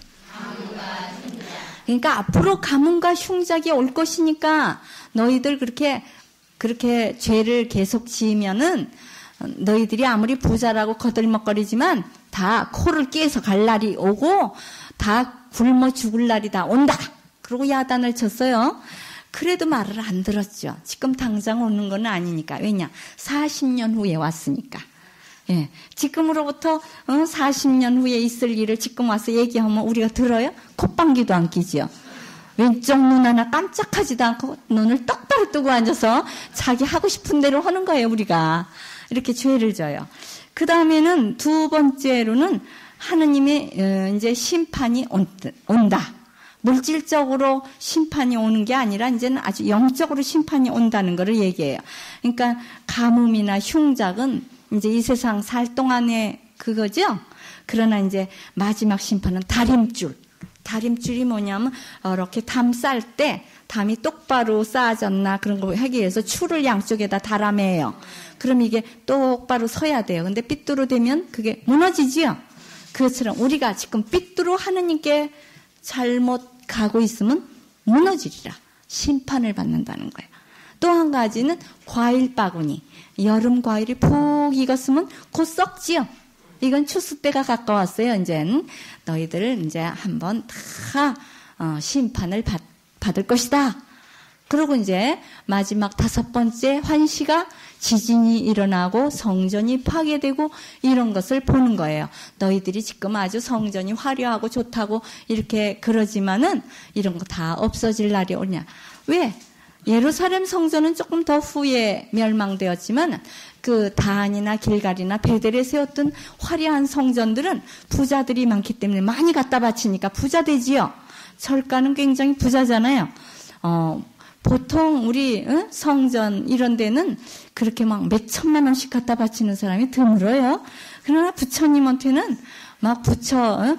[SPEAKER 1] 그러니까 앞으로 가뭄과 흉작이 올 것이니까 너희들 그렇게 죄를 계속 지으면은 너희들이 아무리 부자라고 거들먹거리지만 다 코를 깨서 갈 날이 오고 다 굶어 죽을 날이 다 온다. 그러고 야단을 쳤어요. 그래도 말을 안 들었죠. 지금 당장 오는 건 아니니까. 왜냐? 40년 후에 왔으니까. 예, 지금으로부터 40년 후에 있을 일을 지금 와서 얘기하면 우리가 들어요? 콧방귀도 안 끼지요. 왼쪽 눈 하나 깜짝하지도 않고 눈을 똑바로 뜨고 앉아서 자기 하고 싶은 대로 하는 거예요. 우리가 이렇게 죄를 져요. 그 다음에는 두 번째로는 하느님의 이제 심판이 온다. 물질적으로 심판이 오는 게 아니라 이제는 아주 영적으로 심판이 온다는 것을 얘기해요. 그러니까 가뭄이나 흉작은 이제 이 세상 살 동안에 그거죠. 그러나 이제 마지막 심판은 다림줄. 다림줄이 뭐냐면 이렇게 담 쌀 때 담이 똑바로 쌓아졌나 그런 거 하기 위해서 줄을 양쪽에다 달아매요. 그럼 이게 똑바로 서야 돼요. 근데 삐뚤어 되면 그게 무너지지요. 그것처럼 우리가 지금 삐뚤어 하느님께 잘못 가고 있으면 무너지리라. 심판을 받는다는 거예요. 또 한 가지는 과일 바구니. 여름 과일이 푹 익었으면 곧 썩지요. 이건 추수 때가 가까웠어요. 이제는 너희들 이제 한번 다 심판을 받을 것이다. 그리고 이제 마지막 5번째 환시가 지진이 일어나고 성전이 파괴되고 이런 것을 보는 거예요. 너희들이 지금 아주 성전이 화려하고 좋다고 이렇게 그러지만은 이런 거 다 없어질 날이 오냐. 왜? 예루살렘 성전은 조금 더 후에 멸망되었지만 그 다한이나 길갈이나 베델에 세웠던 화려한 성전들은 부자들이 많기 때문에 많이 갖다 바치니까 부자 되지요. 철가는 굉장히 부자잖아요. 보통 우리 성전 이런 데는 그렇게 막 몇 천만 원씩 갖다 바치는 사람이 드물어요. 그러나 부처님한테는 막 부처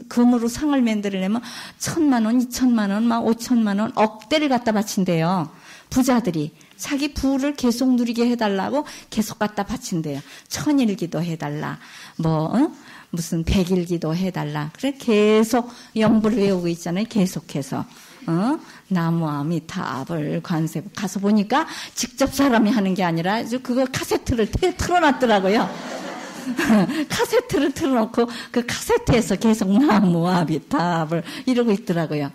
[SPEAKER 1] 금으로 상을 만들려면 1,000만 원, 2,000만 원, 막 5,000만 원, 억대를 갖다 바친대요. 부자들이 자기 부를 계속 누리게 해달라고 계속 갖다 바친대요. 천일기도 해달라. 무슨 100일 기도 해달라. 그래 계속 영불 외우고 있잖아요. 계속해서. 나무 아미타불 관세. 가서 보니까 직접 사람이 하는 게 아니라 그거 카세트를 틀어놨더라고요. 카세트를 틀어놓고 그 카세트에서 계속 나무 아미타불 이러고 있더라고요.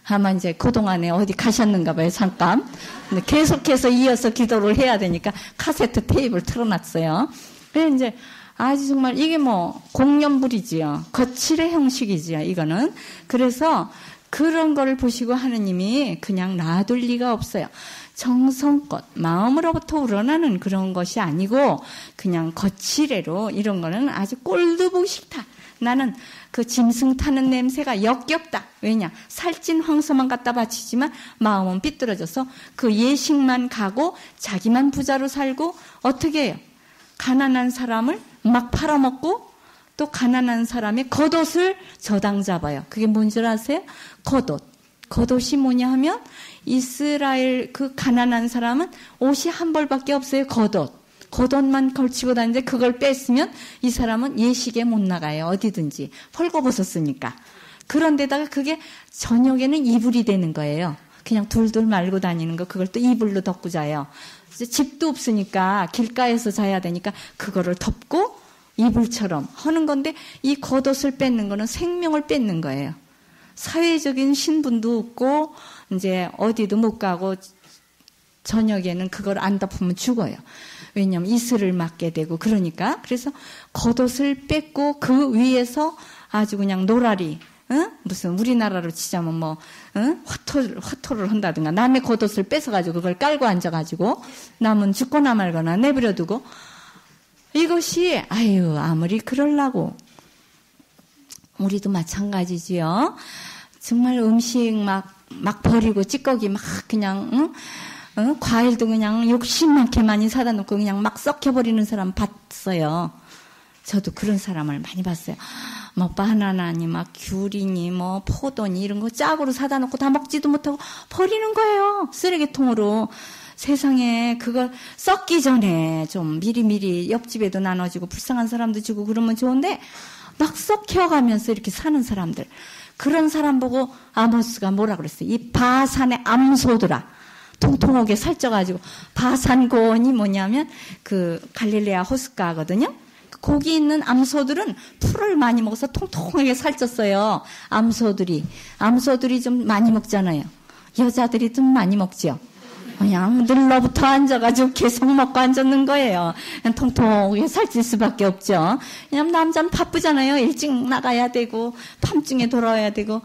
[SPEAKER 1] 아마 이제 그동안에 어디 가셨는가 봐요, 잠깐. 근데 계속해서 이어서 기도를 해야 되니까 카세트 테이프를 틀어놨어요. 그래서 이제 아주 정말 이게 뭐 공연불이지요. 거칠의 형식이지요, 이거는. 그래서 그런 거를 보시고 하느님이 그냥 놔둘 리가 없어요. 정성껏 마음으로부터 우러나는 그런 것이 아니고 그냥 거칠애로 이런 거는 아주 꼴도 보기 싫다. 나는 그 짐승 타는 냄새가 역겹다. 왜냐? 살찐 황소만 갖다 바치지만 마음은 삐뚤어져서 그 예식만 가고 자기만 부자로 살고 어떻게 해요? 가난한 사람을 막 팔아먹고 또 가난한 사람의 겉옷을 저당 잡아요. 그게 뭔 줄 아세요? 겉옷. 겉옷이 뭐냐 하면 이스라엘 그 가난한 사람은 옷이 한 벌밖에 없어요. 겉옷. 겉옷만 걸치고 다니는데 그걸 뺐으면 이 사람은 예식에 못 나가요. 어디든지. 헐거벗었으니까. 그런데다가 그게 저녁에는 이불이 되는 거예요. 그냥 둘둘 말고 다니는 거 그걸 또 이불로 덮고 자요. 집도 없으니까 길가에서 자야 되니까 그거를 덮고 이불처럼 하는 건데 이 겉옷을 뺏는 거는 생명을 뺏는 거예요. 사회적인 신분도 없고 이제 어디도 못 가고 저녁에는 그걸 안 덮으면 죽어요. 왜냐하면 이슬을 맞게 되고 그러니까. 그래서 겉옷을 뺏고 그 위에서 아주 그냥 노라리, 무슨 우리나라로 치자면 뭐 화토를 한다든가 남의 겉옷을 뺏어가지고 그걸 깔고 앉아가지고 남은 죽거나 말거나 내버려두고 이것이 아유 아무리 그럴라고 우리도 마찬가지지요. 정말 음식 막 버리고 찌꺼기 막 그냥 과일도 그냥 욕심 많게 많이 사다 놓고 그냥 막 썩혀버리는 사람 봤어요. 저도 그런 사람을 많이 봤어요. 뭐 바나나니 막 귤이니 뭐 포도니 이런 거 짝으로 사다 놓고 다 먹지도 못하고 버리는 거예요. 쓰레기통으로. 세상에 그걸 썩기 전에 좀 미리미리 옆집에도 나눠주고 불쌍한 사람도 주고 그러면 좋은데 막 썩혀가면서 이렇게 사는 사람들. 그런 사람 보고 아모스가 뭐라 그랬어요? 이 바산의 암소들아. 통통하게 살쪄가지고 바산고원이 뭐냐면 그 갈릴레아 호숫가거든요. 거기 있는 암소들은 풀을 많이 먹어서 통통하게 살쪘어요. 암소들이 좀 많이 먹잖아요. 여자들이 좀 많이 먹죠. 그냥 늘러부터 앉아가지고 계속 먹고 앉았는 거예요. 그냥 통통하게 살찔 수밖에 없죠. 왜냐면 남자는 바쁘잖아요. 일찍 나가야 되고 밤중에 돌아와야 되고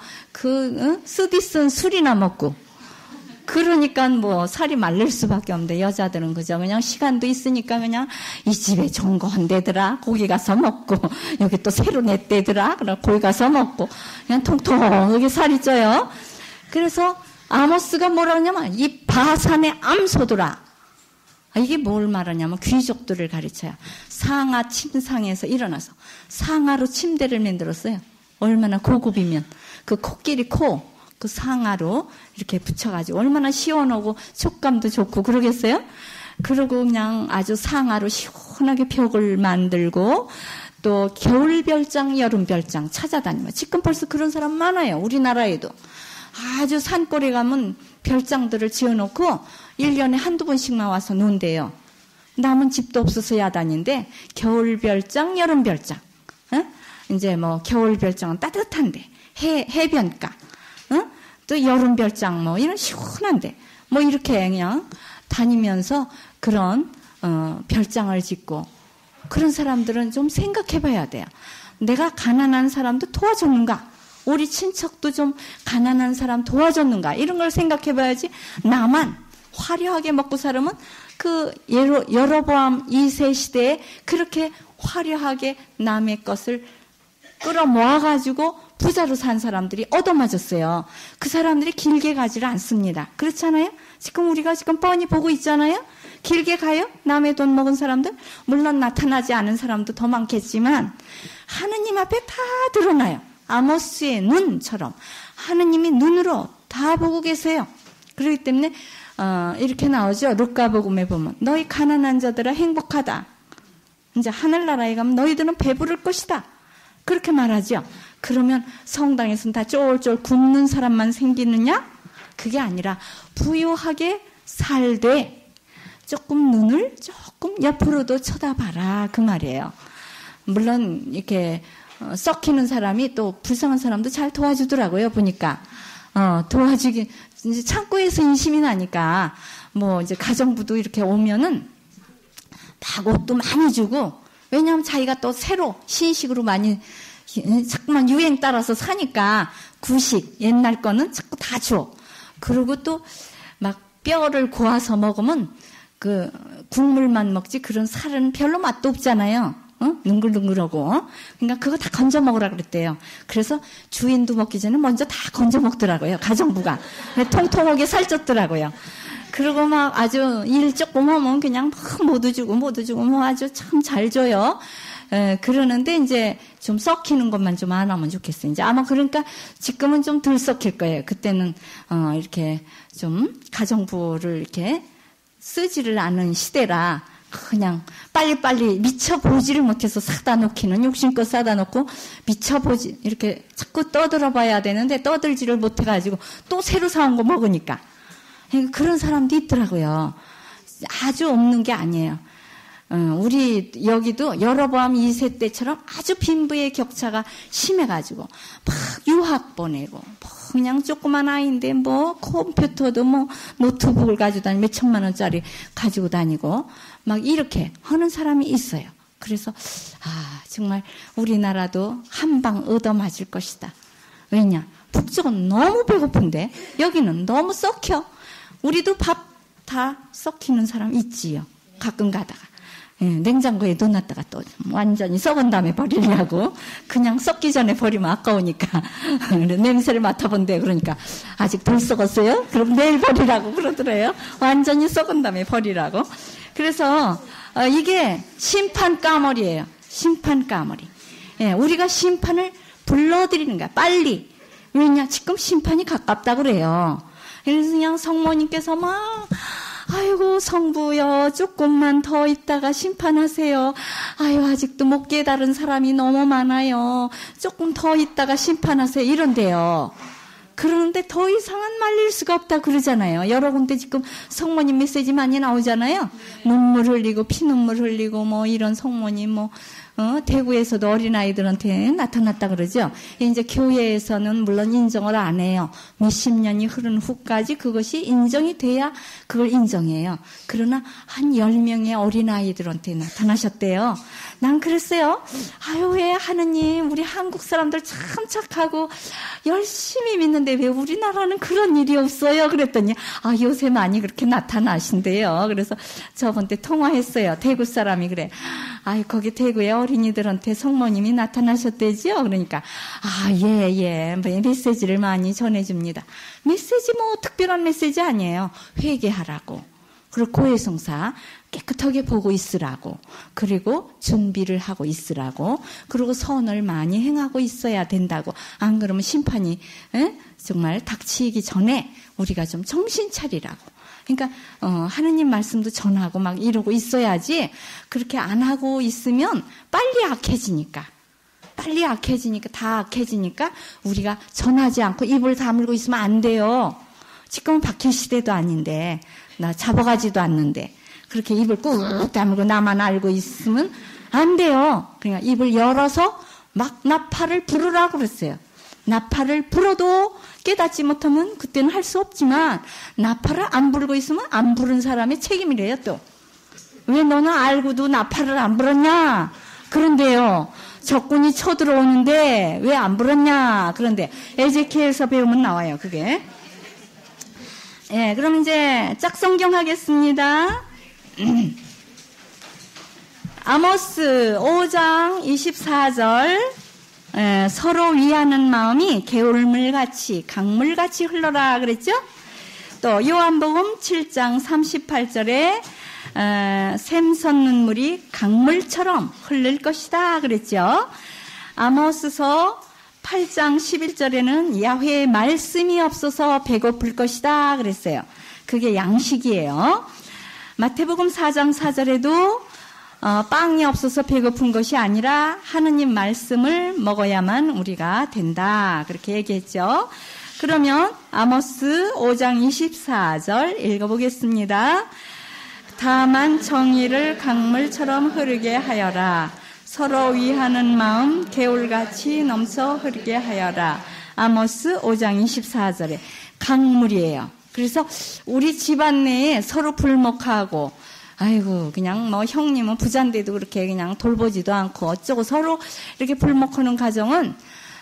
[SPEAKER 1] 쓰디쓴 술이나 먹고 그러니까 뭐 살이 말릴 수밖에 없는데 여자들은 그저 그냥 시간도 있으니까 그냥 이 집에 좋은 거 한대더라 거기 가서 먹고 여기 또 새로 냈대더라 그럼 거기 가서 먹고 그냥 통통하게 살이 쪄요. 그래서 아모스가 뭐라 하냐면 이 바산의 암소들아. 이게 뭘 말하냐면 귀족들을 가르쳐요. 상하 침상에서 일어나서 상하로 침대를 만들었어요. 얼마나 고급이면 그 코끼리 코 그 상하로 이렇게 붙여가지고 얼마나 시원하고 촉감도 좋고 그러겠어요? 그러고 그냥 아주 상하로 시원하게 벽을 만들고 또 겨울별장, 여름별장 찾아다니면 지금 벌써 그런 사람 많아요. 우리나라에도. 아주 산골에 가면 별장들을 지어놓고 1년에 한두 번씩만 와서 논대요. 남은 집도 없어서 야단인데 겨울별장, 여름별장. 이제 뭐 겨울별장은 따뜻한데 해변가. 또 여름별장 뭐 이런 시원한데 뭐 이렇게 그냥 다니면서 그런 별장을 짓고 그런 사람들은 좀 생각해 봐야 돼요. 내가 가난한 사람도 도와줬는가? 우리 친척도 좀 가난한 사람 도와줬는가? 이런 걸 생각해 봐야지. 나만 화려하게 먹고 살으면 그 여로보암 2세 시대에 그렇게 화려하게 남의 것을 끌어모아가지고 부자로 산 사람들이 얻어맞았어요. 그 사람들이 길게 가지를 않습니다. 그렇잖아요? 지금 우리가 지금 뻔히 보고 있잖아요? 길게 가요? 남의 돈 먹은 사람들? 물론 나타나지 않은 사람도 더 많겠지만 하느님 앞에 다 드러나요. 아모스의 눈처럼 하느님이 눈으로 다 보고 계세요. 그렇기 때문에 이렇게 나오죠. 루카복음에 보면 너희 가난한 자들아 행복하다. 이제 하늘나라에 가면 너희들은 배부를 것이다. 그렇게 말하죠. 그러면 성당에서는 다 쫄쫄 굶는 사람만 생기느냐? 그게 아니라 부유하게 살되 조금 눈을 조금 옆으로도 쳐다봐라 그 말이에요. 물론 이렇게 썩히는 사람이 또 불쌍한 사람도 잘 도와주더라고요. 보니까 도와주기 이제 창고에서 인심이 나니까 뭐 이제 가정부도 이렇게 오면은 막 옷도 많이 주고, 왜냐하면 자기가 또 새로 신식으로 많이 자꾸만 유행 따라서 사니까 구식 옛날 거는 자꾸 다 줘. 그리고 또 막 뼈를 고아서 먹으면 그 국물만 먹지 그런 살은 별로 맛도 없잖아요. 능글능글하고. 그러니까 그거 다 건져 먹으라 그랬대요. 그래서 주인도 먹기 전에 먼저 다 건져 먹더라고요. 가정부가. 통통하게 살쪘더라고요. 그리고 막 아주 일 조금 하면 그냥 막 모두 주고 뭐 아주 참 잘 줘요. 그러는데 이제 좀 썩히는 것만 좀 안 하면 좋겠어요. 이제 아마 그러니까 지금은 좀 덜 썩힐 거예요. 그때는 이렇게 좀 가정부를 이렇게 쓰지를 않은 시대라 그냥 빨리빨리 미쳐보지를 못해서 사다 놓기는 욕심껏 사다 놓고 미쳐보지 이렇게 자꾸 떠들어 봐야 되는데 떠들지를 못해가지고 또 새로 사온 거 먹으니까 그런 사람도 있더라고요. 아주 없는 게 아니에요. 우리 여기도 여러보암 2세 때처럼 아주 빈부의 격차가 심해가지고 막 유학 보내고 뭐 그냥 조그만 아이인데 뭐 컴퓨터도 뭐 노트북을 가지고 다니고 몇 천만 원짜리 가지고 다니고 막 이렇게 하는 사람이 있어요. 그래서 정말 우리나라도 한 방 얻어맞을 것이다. 왜냐? 북쪽은 너무 배고픈데 여기는 너무 썩혀. 우리도 밥 다 썩히는 사람 있지요. 가끔 가다가. 냉장고에 넣어놨다가 또 완전히 썩은 다음에 버리려고 그냥 썩기 전에 버리면 아까우니까 냄새를 맡아본대. 그러니까 아직 덜 썩었어요? 그럼 내일 버리라고 그러더래요. 완전히 썩은 다음에 버리라고. 그래서 이게 심판 까머리예요. 심판 까머리. 우리가 심판을 불러드리는 거야. 빨리. 왜냐? 지금 심판이 가깝다 그래요. 그래서 그냥 성모님께서 막 아이고 성부여 조금만 더 있다가 심판하세요. 아유 아직도 못 깨달은 사람이 너무 많아요. 조금 더 있다가 심판하세요. 이런데요. 그러는데 더 이상은 말릴 수가 없다 그러잖아요. 여러 군데 지금 성모님 메시지 많이 나오잖아요. 눈물 흘리고 피눈물 흘리고 뭐 이런 성모님 뭐 대구에서도 어린아이들한테 나타났다 그러죠. 이제 교회에서는 물론 인정을 안 해요. 몇십 년이 흐른 후까지 그것이 인정이 돼야 그걸 인정해요. 그러나 한 10명의 어린아이들한테 나타나셨대요. 난 그랬어요. 아유, 왜 하느님, 우리 한국 사람들 참 착하고 열심히 믿는데 왜 우리나라는 그런 일이 없어요? 그랬더니 요새 많이 그렇게 나타나신대요. 그래서 저번 때 통화했어요. 대구 사람이 그래. 거기 대구에 어린이들한테 성모님이 나타나셨대지요. 그러니까 예. 메시지를 많이 전해줍니다. 메시지 뭐 특별한 메시지 아니에요. 회개하라고. 그리고 고해성사 깨끗하게 보고 있으라고. 그리고 준비를 하고 있으라고. 그리고 선을 많이 행하고 있어야 된다고. 안 그러면 심판이 정말 닥치기 전에 우리가 좀 정신 차리라고. 그러니까 하느님 말씀도 전하고 막 이러고 있어야지. 그렇게 안 하고 있으면 빨리 악해지니까 다 악해지니까 우리가 전하지 않고 입을 다물고 있으면 안 돼요. 지금은 박힐 시대도 아닌데 나 잡아가지도 않는데 그렇게 입을 꾹 다물고 나만 알고 있으면 안 돼요. 그러니까 입을 열어서 막 나팔을 부르라고 그랬어요. 나팔을 불어도 깨닫지 못하면 그때는 할 수 없지만 나팔을 안 불고 있으면 안 부른 사람의 책임이래요. 또 왜 너는 알고도 나팔을 안 불었냐? 그런데요. 적군이 쳐들어오는데 왜 안 불었냐? 그런데 에제키엘서 배우면 나와요. 그게. 그럼 이제 짝성경 하겠습니다. 아모스 5장 24절. 서로 위하는 마음이 개울물같이 강물같이 흘러라 그랬죠? 또 요한복음 7장 38절에 샘선 눈물이 강물처럼 흐를 것이다 그랬죠? 아모스서 8장 11절에는 야훼의 말씀이 없어서 배고플 것이다 그랬어요. 그게 양식이에요. 마태복음 4장 4절에도 빵이 없어서 배고픈 것이 아니라 하느님 말씀을 먹어야만 우리가 된다. 그렇게 얘기했죠. 그러면 아모스 5장 24절 읽어보겠습니다. 다만 정의를 강물처럼 흐르게 하여라. 서로 위하는 마음 개울같이 넘쳐 흐르게 하여라. 아모스 5장 24절에 강물이에요. 그래서 우리 집안 내에 서로 불목하고 아이고 그냥 뭐 형님은 부자인데도 그렇게 그냥 돌보지도 않고 어쩌고 서로 이렇게 불목하는 가정은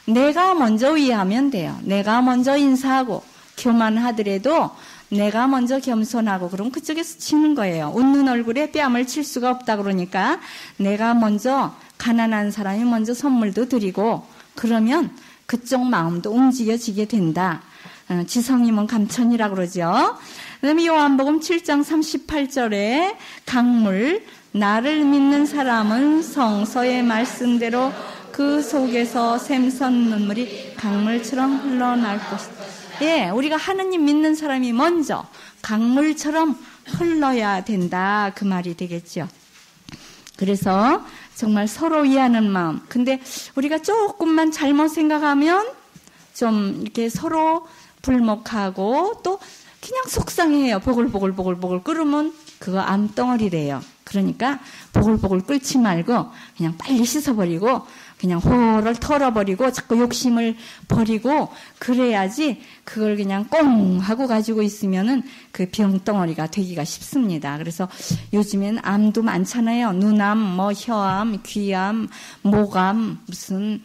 [SPEAKER 1] 내가 먼저 위하면 돼요. 내가 먼저 인사하고 교만하더라도 내가 먼저 겸손하고 그럼 그쪽에서 치는 거예요. 웃는 얼굴에 뺨을 칠 수가 없다 그러니까 내가 먼저 가난한 사람이 먼저 선물도 드리고 그러면 그쪽 마음도 움직여지게 된다. 지성이면 감천이라고 그러죠. 그 다음에 요한복음 7장 38절에 강물 나를 믿는 사람은 성서의 말씀대로 그 속에서 샘선 눈물이 강물처럼 흘러날 것이다. 예, 우리가 하느님 믿는 사람이 먼저 강물처럼 흘러야 된다. 그 말이 되겠죠. 그래서 정말 서로 이해하는 마음. 근데 우리가 조금만 잘못 생각하면 좀 이렇게 서로 불목하고 또 그냥 속상해요. 보글보글 끓으면 그거 암덩어리래요. 그러니까 보글보글 끓지 말고 그냥 빨리 씻어버리고 그냥 호를 털어버리고 자꾸 욕심을 버리고 그래야지 그걸 그냥 꽁 하고 가지고 있으면은 그 병덩어리가 되기가 쉽습니다. 그래서 요즘엔 암도 많잖아요. 눈암, 뭐 혀암, 귀암, 목암, 무슨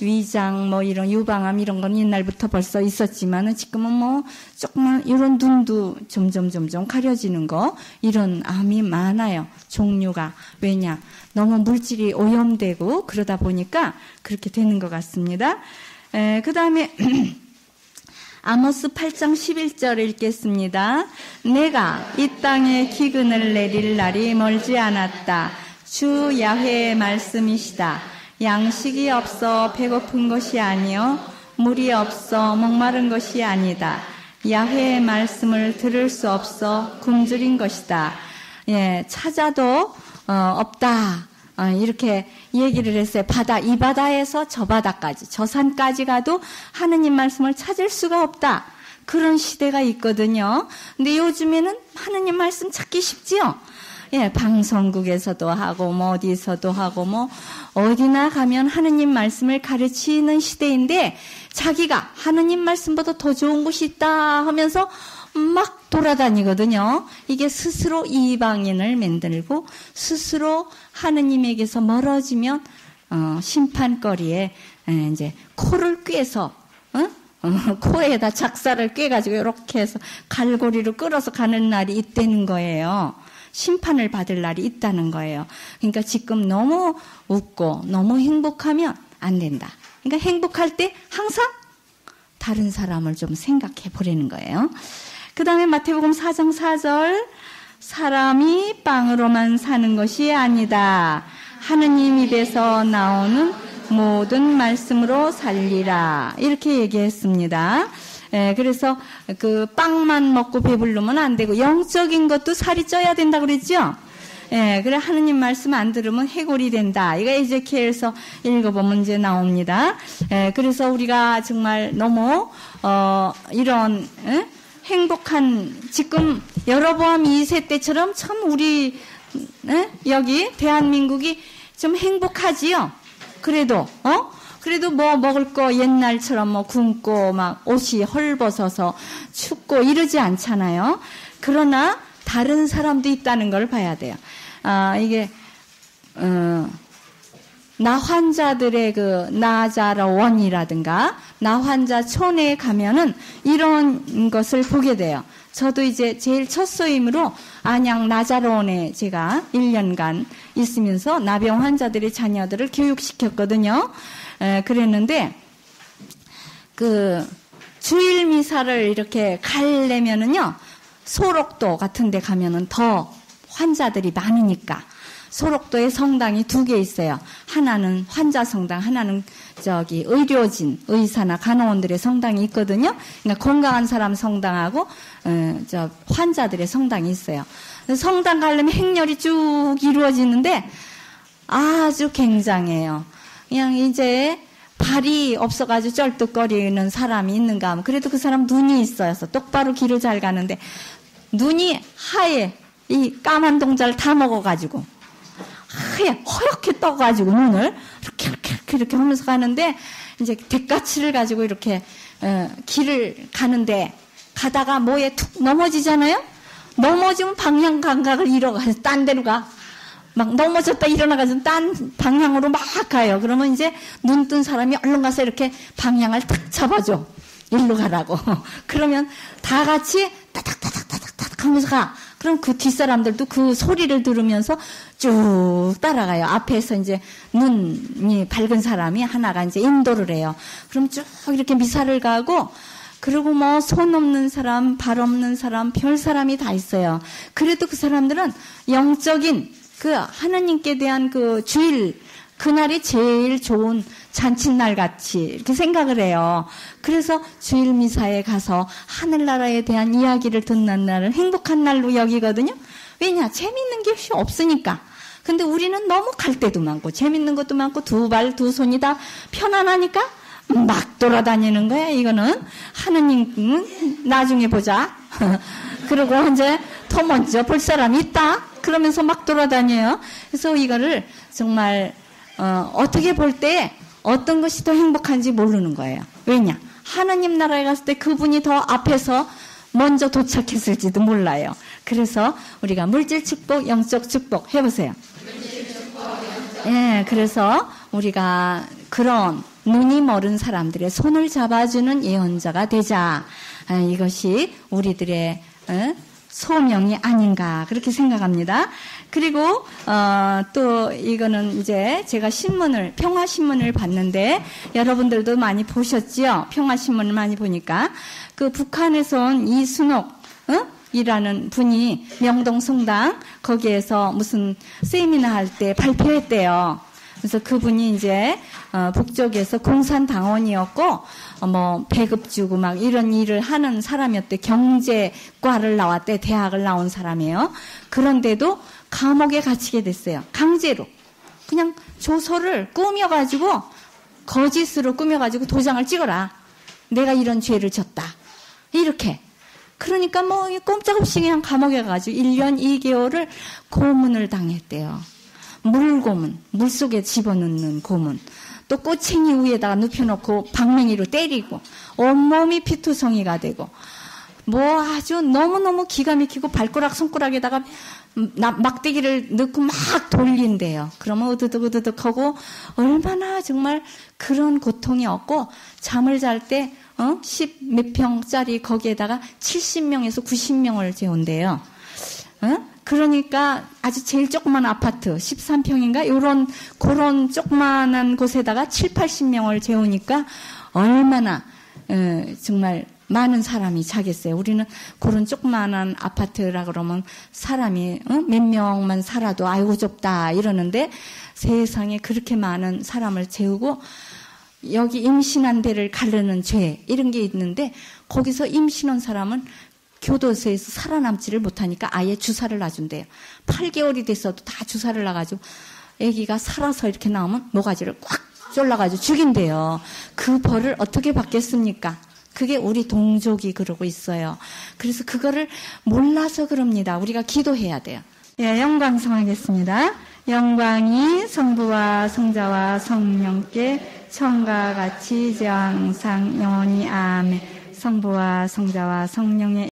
[SPEAKER 1] 위장, 뭐 이런 유방암 이런 건 옛날부터 벌써 있었지만은 지금은 뭐 조금만 이런 눈도 점점 가려지는 거 이런 암이 많아요. 종류가 왜냐? 너무 물질이 오염되고 그러다 보니까 그렇게 되는 것 같습니다. 그 다음에 아모스 8장 11절 읽겠습니다. 내가 이 땅에 기근을 내릴 날이 멀지 않았다. 주 야훼의 말씀이시다. 양식이 없어 배고픈 것이 아니요 물이 없어 목마른 것이 아니다. 야훼의 말씀을 들을 수 없어 굶주린 것이다. 예, 찾아도 없다. 이렇게 얘기를 했어요. 이 바다에서 저 바다까지, 저 산까지 가도 하느님 말씀을 찾을 수가 없다. 그런 시대가 있거든요. 근데 요즘에는 하느님 말씀 찾기 쉽지요? 예, 방송국에서도 하고, 뭐 어디서도 하고, 뭐 어디나 가면 하느님 말씀을 가르치는 시대인데 자기가 하느님 말씀보다 더 좋은 곳이 있다 하면서 막 돌아다니거든요. 이게 스스로 이방인을 만들고 스스로 하느님에게서 멀어지면 심판거리에 이제 코를 꿰서 코에다 작사를 꿰가지고 이렇게 해서 갈고리로 끌어서 가는 날이 있다는 거예요. 심판을 받을 날이 있다는 거예요. 그러니까 지금 너무 웃고 너무 행복하면 안 된다. 그러니까 행복할 때 항상 다른 사람을 좀 생각해 보라는 거예요. 그 다음에 마태복음 4장 4절 사람이 빵으로만 사는 것이 아니다. 하느님 입에서 나오는 모든 말씀으로 살리라. 이렇게 얘기했습니다. 그래서 그 빵만 먹고 배부르면 안 되고 영적인 것도 살이 쪄야 된다 그랬죠? 그래 하느님 말씀 안 들으면 해골이 된다. 이거 에제키엘서 읽어보면 이제 나옵니다. 그래서 우리가 정말 너무 이런 행복한 지금 여로보암 2세 때처럼 참 우리 여기 대한민국이 좀 행복하지요. 그래도 뭐 먹을 거 옛날처럼 뭐 굶고 막 옷이 헐벗어서 춥고 이러지 않잖아요. 그러나 다른 사람도 있다는 걸 봐야 돼요. 이게 나 환자들의 그 나자로원이라든가 나 환자 촌에 가면은 이런 것을 보게 돼요. 저도 이제 제일 첫 소임으로 안양 나자로원에 제가 1년간 있으면서 나병 환자들의 자녀들을 교육시켰거든요. 그랬는데 그 주일 미사를 이렇게 가려면은요 소록도 같은 데 가면은 더 환자들이 많으니까 소록도에 성당이 2개 있어요. 하나는 환자 성당, 하나는 의료진, 의사나 간호원들의 성당이 있거든요. 그러니까 건강한 사람 성당하고 환자들의 성당이 있어요. 성당 가려면 행렬이 쭉 이루어지는데 아주 굉장해요. 그냥 이제 발이 없어가지고 쩔뚝거리는 사람이 있는가 하면 그래도 그 사람 눈이 있어서 똑바로 길을 잘 가는데 눈이 하얘. 이 까만 동자를 다 먹어가지고 하얘 허옇게 떠가지고 눈을 이렇게 하면서 가는데 이제 대가치를 가지고 이렇게 길을 가는데 가다가 뭐에 툭 넘어지잖아요. 넘어지면 방향 감각을 잃어가서 딴 데로 가. 막 넘어졌다 일어나가서 딴 방향으로 막 가요. 그러면 이제 눈 뜬 사람이 얼른 가서 이렇게 방향을 탁 잡아줘. 일로 가라고. 그러면 다 같이 따닥따닥따닥따닥 하면서 가. 그럼 그 뒷사람들도 그 소리를 들으면서 쭉 따라가요. 앞에서 이제 눈이 밝은 사람이 하나가 이제 인도를 해요. 그럼 쭉 이렇게 미사를 가고, 그리고 뭐 손 없는 사람, 발 없는 사람, 별 사람이 다 있어요. 그래도 그 사람들은 영적인 그 하나님께 대한 그 주일, 그날이 제일 좋은 잔칫날 같이 이렇게 생각을 해요. 그래서 주일 미사에 가서 하늘나라에 대한 이야기를 듣는 날을 행복한 날로 여기거든요. 왜냐? 재밌는 게 없으니까. 근데 우리는 너무 갈 데도 많고 재밌는 것도 많고 두 발 두 손이 다 편안하니까 막 돌아다니는 거야. 이거는 하느님 나중에 보자. 그리고 이제 더 먼저 볼 사람이 있다. 그러면서 막 돌아다녀요. 그래서 이거를 정말 어떻게 볼 때 어떤 것이 더 행복한지 모르는 거예요. 왜냐? 하나님 나라에 갔을 때 그분이 더 앞에서 먼저 도착했을지도 몰라요. 그래서 우리가 물질 축복, 영적 축복 해보세요. 예, 그래서 우리가 그런 눈이 멀은 사람들의 손을 잡아주는 예언자가 되자. 이것이 우리들의 소명이 아닌가 그렇게 생각합니다. 그리고 또 이거는 이제 제가 평화신문을 봤는데 여러분들도 많이 보셨지요? 평화신문을 많이 보니까 그 북한에서 온 이순옥 이라는 분이 명동성당 거기에서 무슨 세미나 할 때 발표했대요. 그래서 그분이 이제 북쪽에서 공산당원이었고 뭐 배급 주고 막 이런 일을 하는 사람이었대. 경제과를 나왔대. 대학을 나온 사람이에요. 그런데도 감옥에 갇히게 됐어요. 강제로. 그냥 조서를 꾸며가지고 거짓으로 꾸며가지고 도장을 찍어라. 내가 이런 죄를 졌다. 이렇게. 그러니까 뭐 꼼짝없이 그냥 감옥에 가가지고 1년 2개월을 고문을 당했대요. 물고문, 물속에 집어넣는 고문. 또 꼬챙이 위에다가 눕혀놓고 방맹이로 때리고 온몸이 피투성이가 되고 뭐 아주 너무너무 기가 막히고 발가락 손가락에다가 막대기를 넣고 막 돌린대요. 그러면 으드득 하고 얼마나 정말 그런 고통이 없고 잠을 잘 때 10 몇 평짜리 거기에다가 70명에서 90명을 재운대요. 그러니까 아주 제일 조그만 아파트 13평인가 그런 조그만한 곳에다가 7, 80명을 재우니까 얼마나 정말 많은 사람이 자겠어요. 우리는 그런 조그만한 아파트라 그러면 사람이 몇 명만 살아도 아이고 좁다 이러는데 세상에 그렇게 많은 사람을 재우고 여기 임신한 데를 가르는 죄 이런 게 있는데 거기서 임신한 사람은 교도소에서 살아남지를 못하니까 아예 주사를 놔준대요. 8개월이 됐어도 다 주사를 놔가지고 아기가 살아서 이렇게 나오면 모가지를 꽉 졸라가지고 죽인대요. 그 벌을 어떻게 받겠습니까? 그게 우리 동족이 그러고 있어요. 그래서 그거를 몰라서 그럽니다. 우리가 기도해야 돼요. 예, 영광 성하겠습니다. 영광이 성부와 성자와 성령께 처음과 같이 이제 항상 영원히 아멘. 성부와 성자와 성령의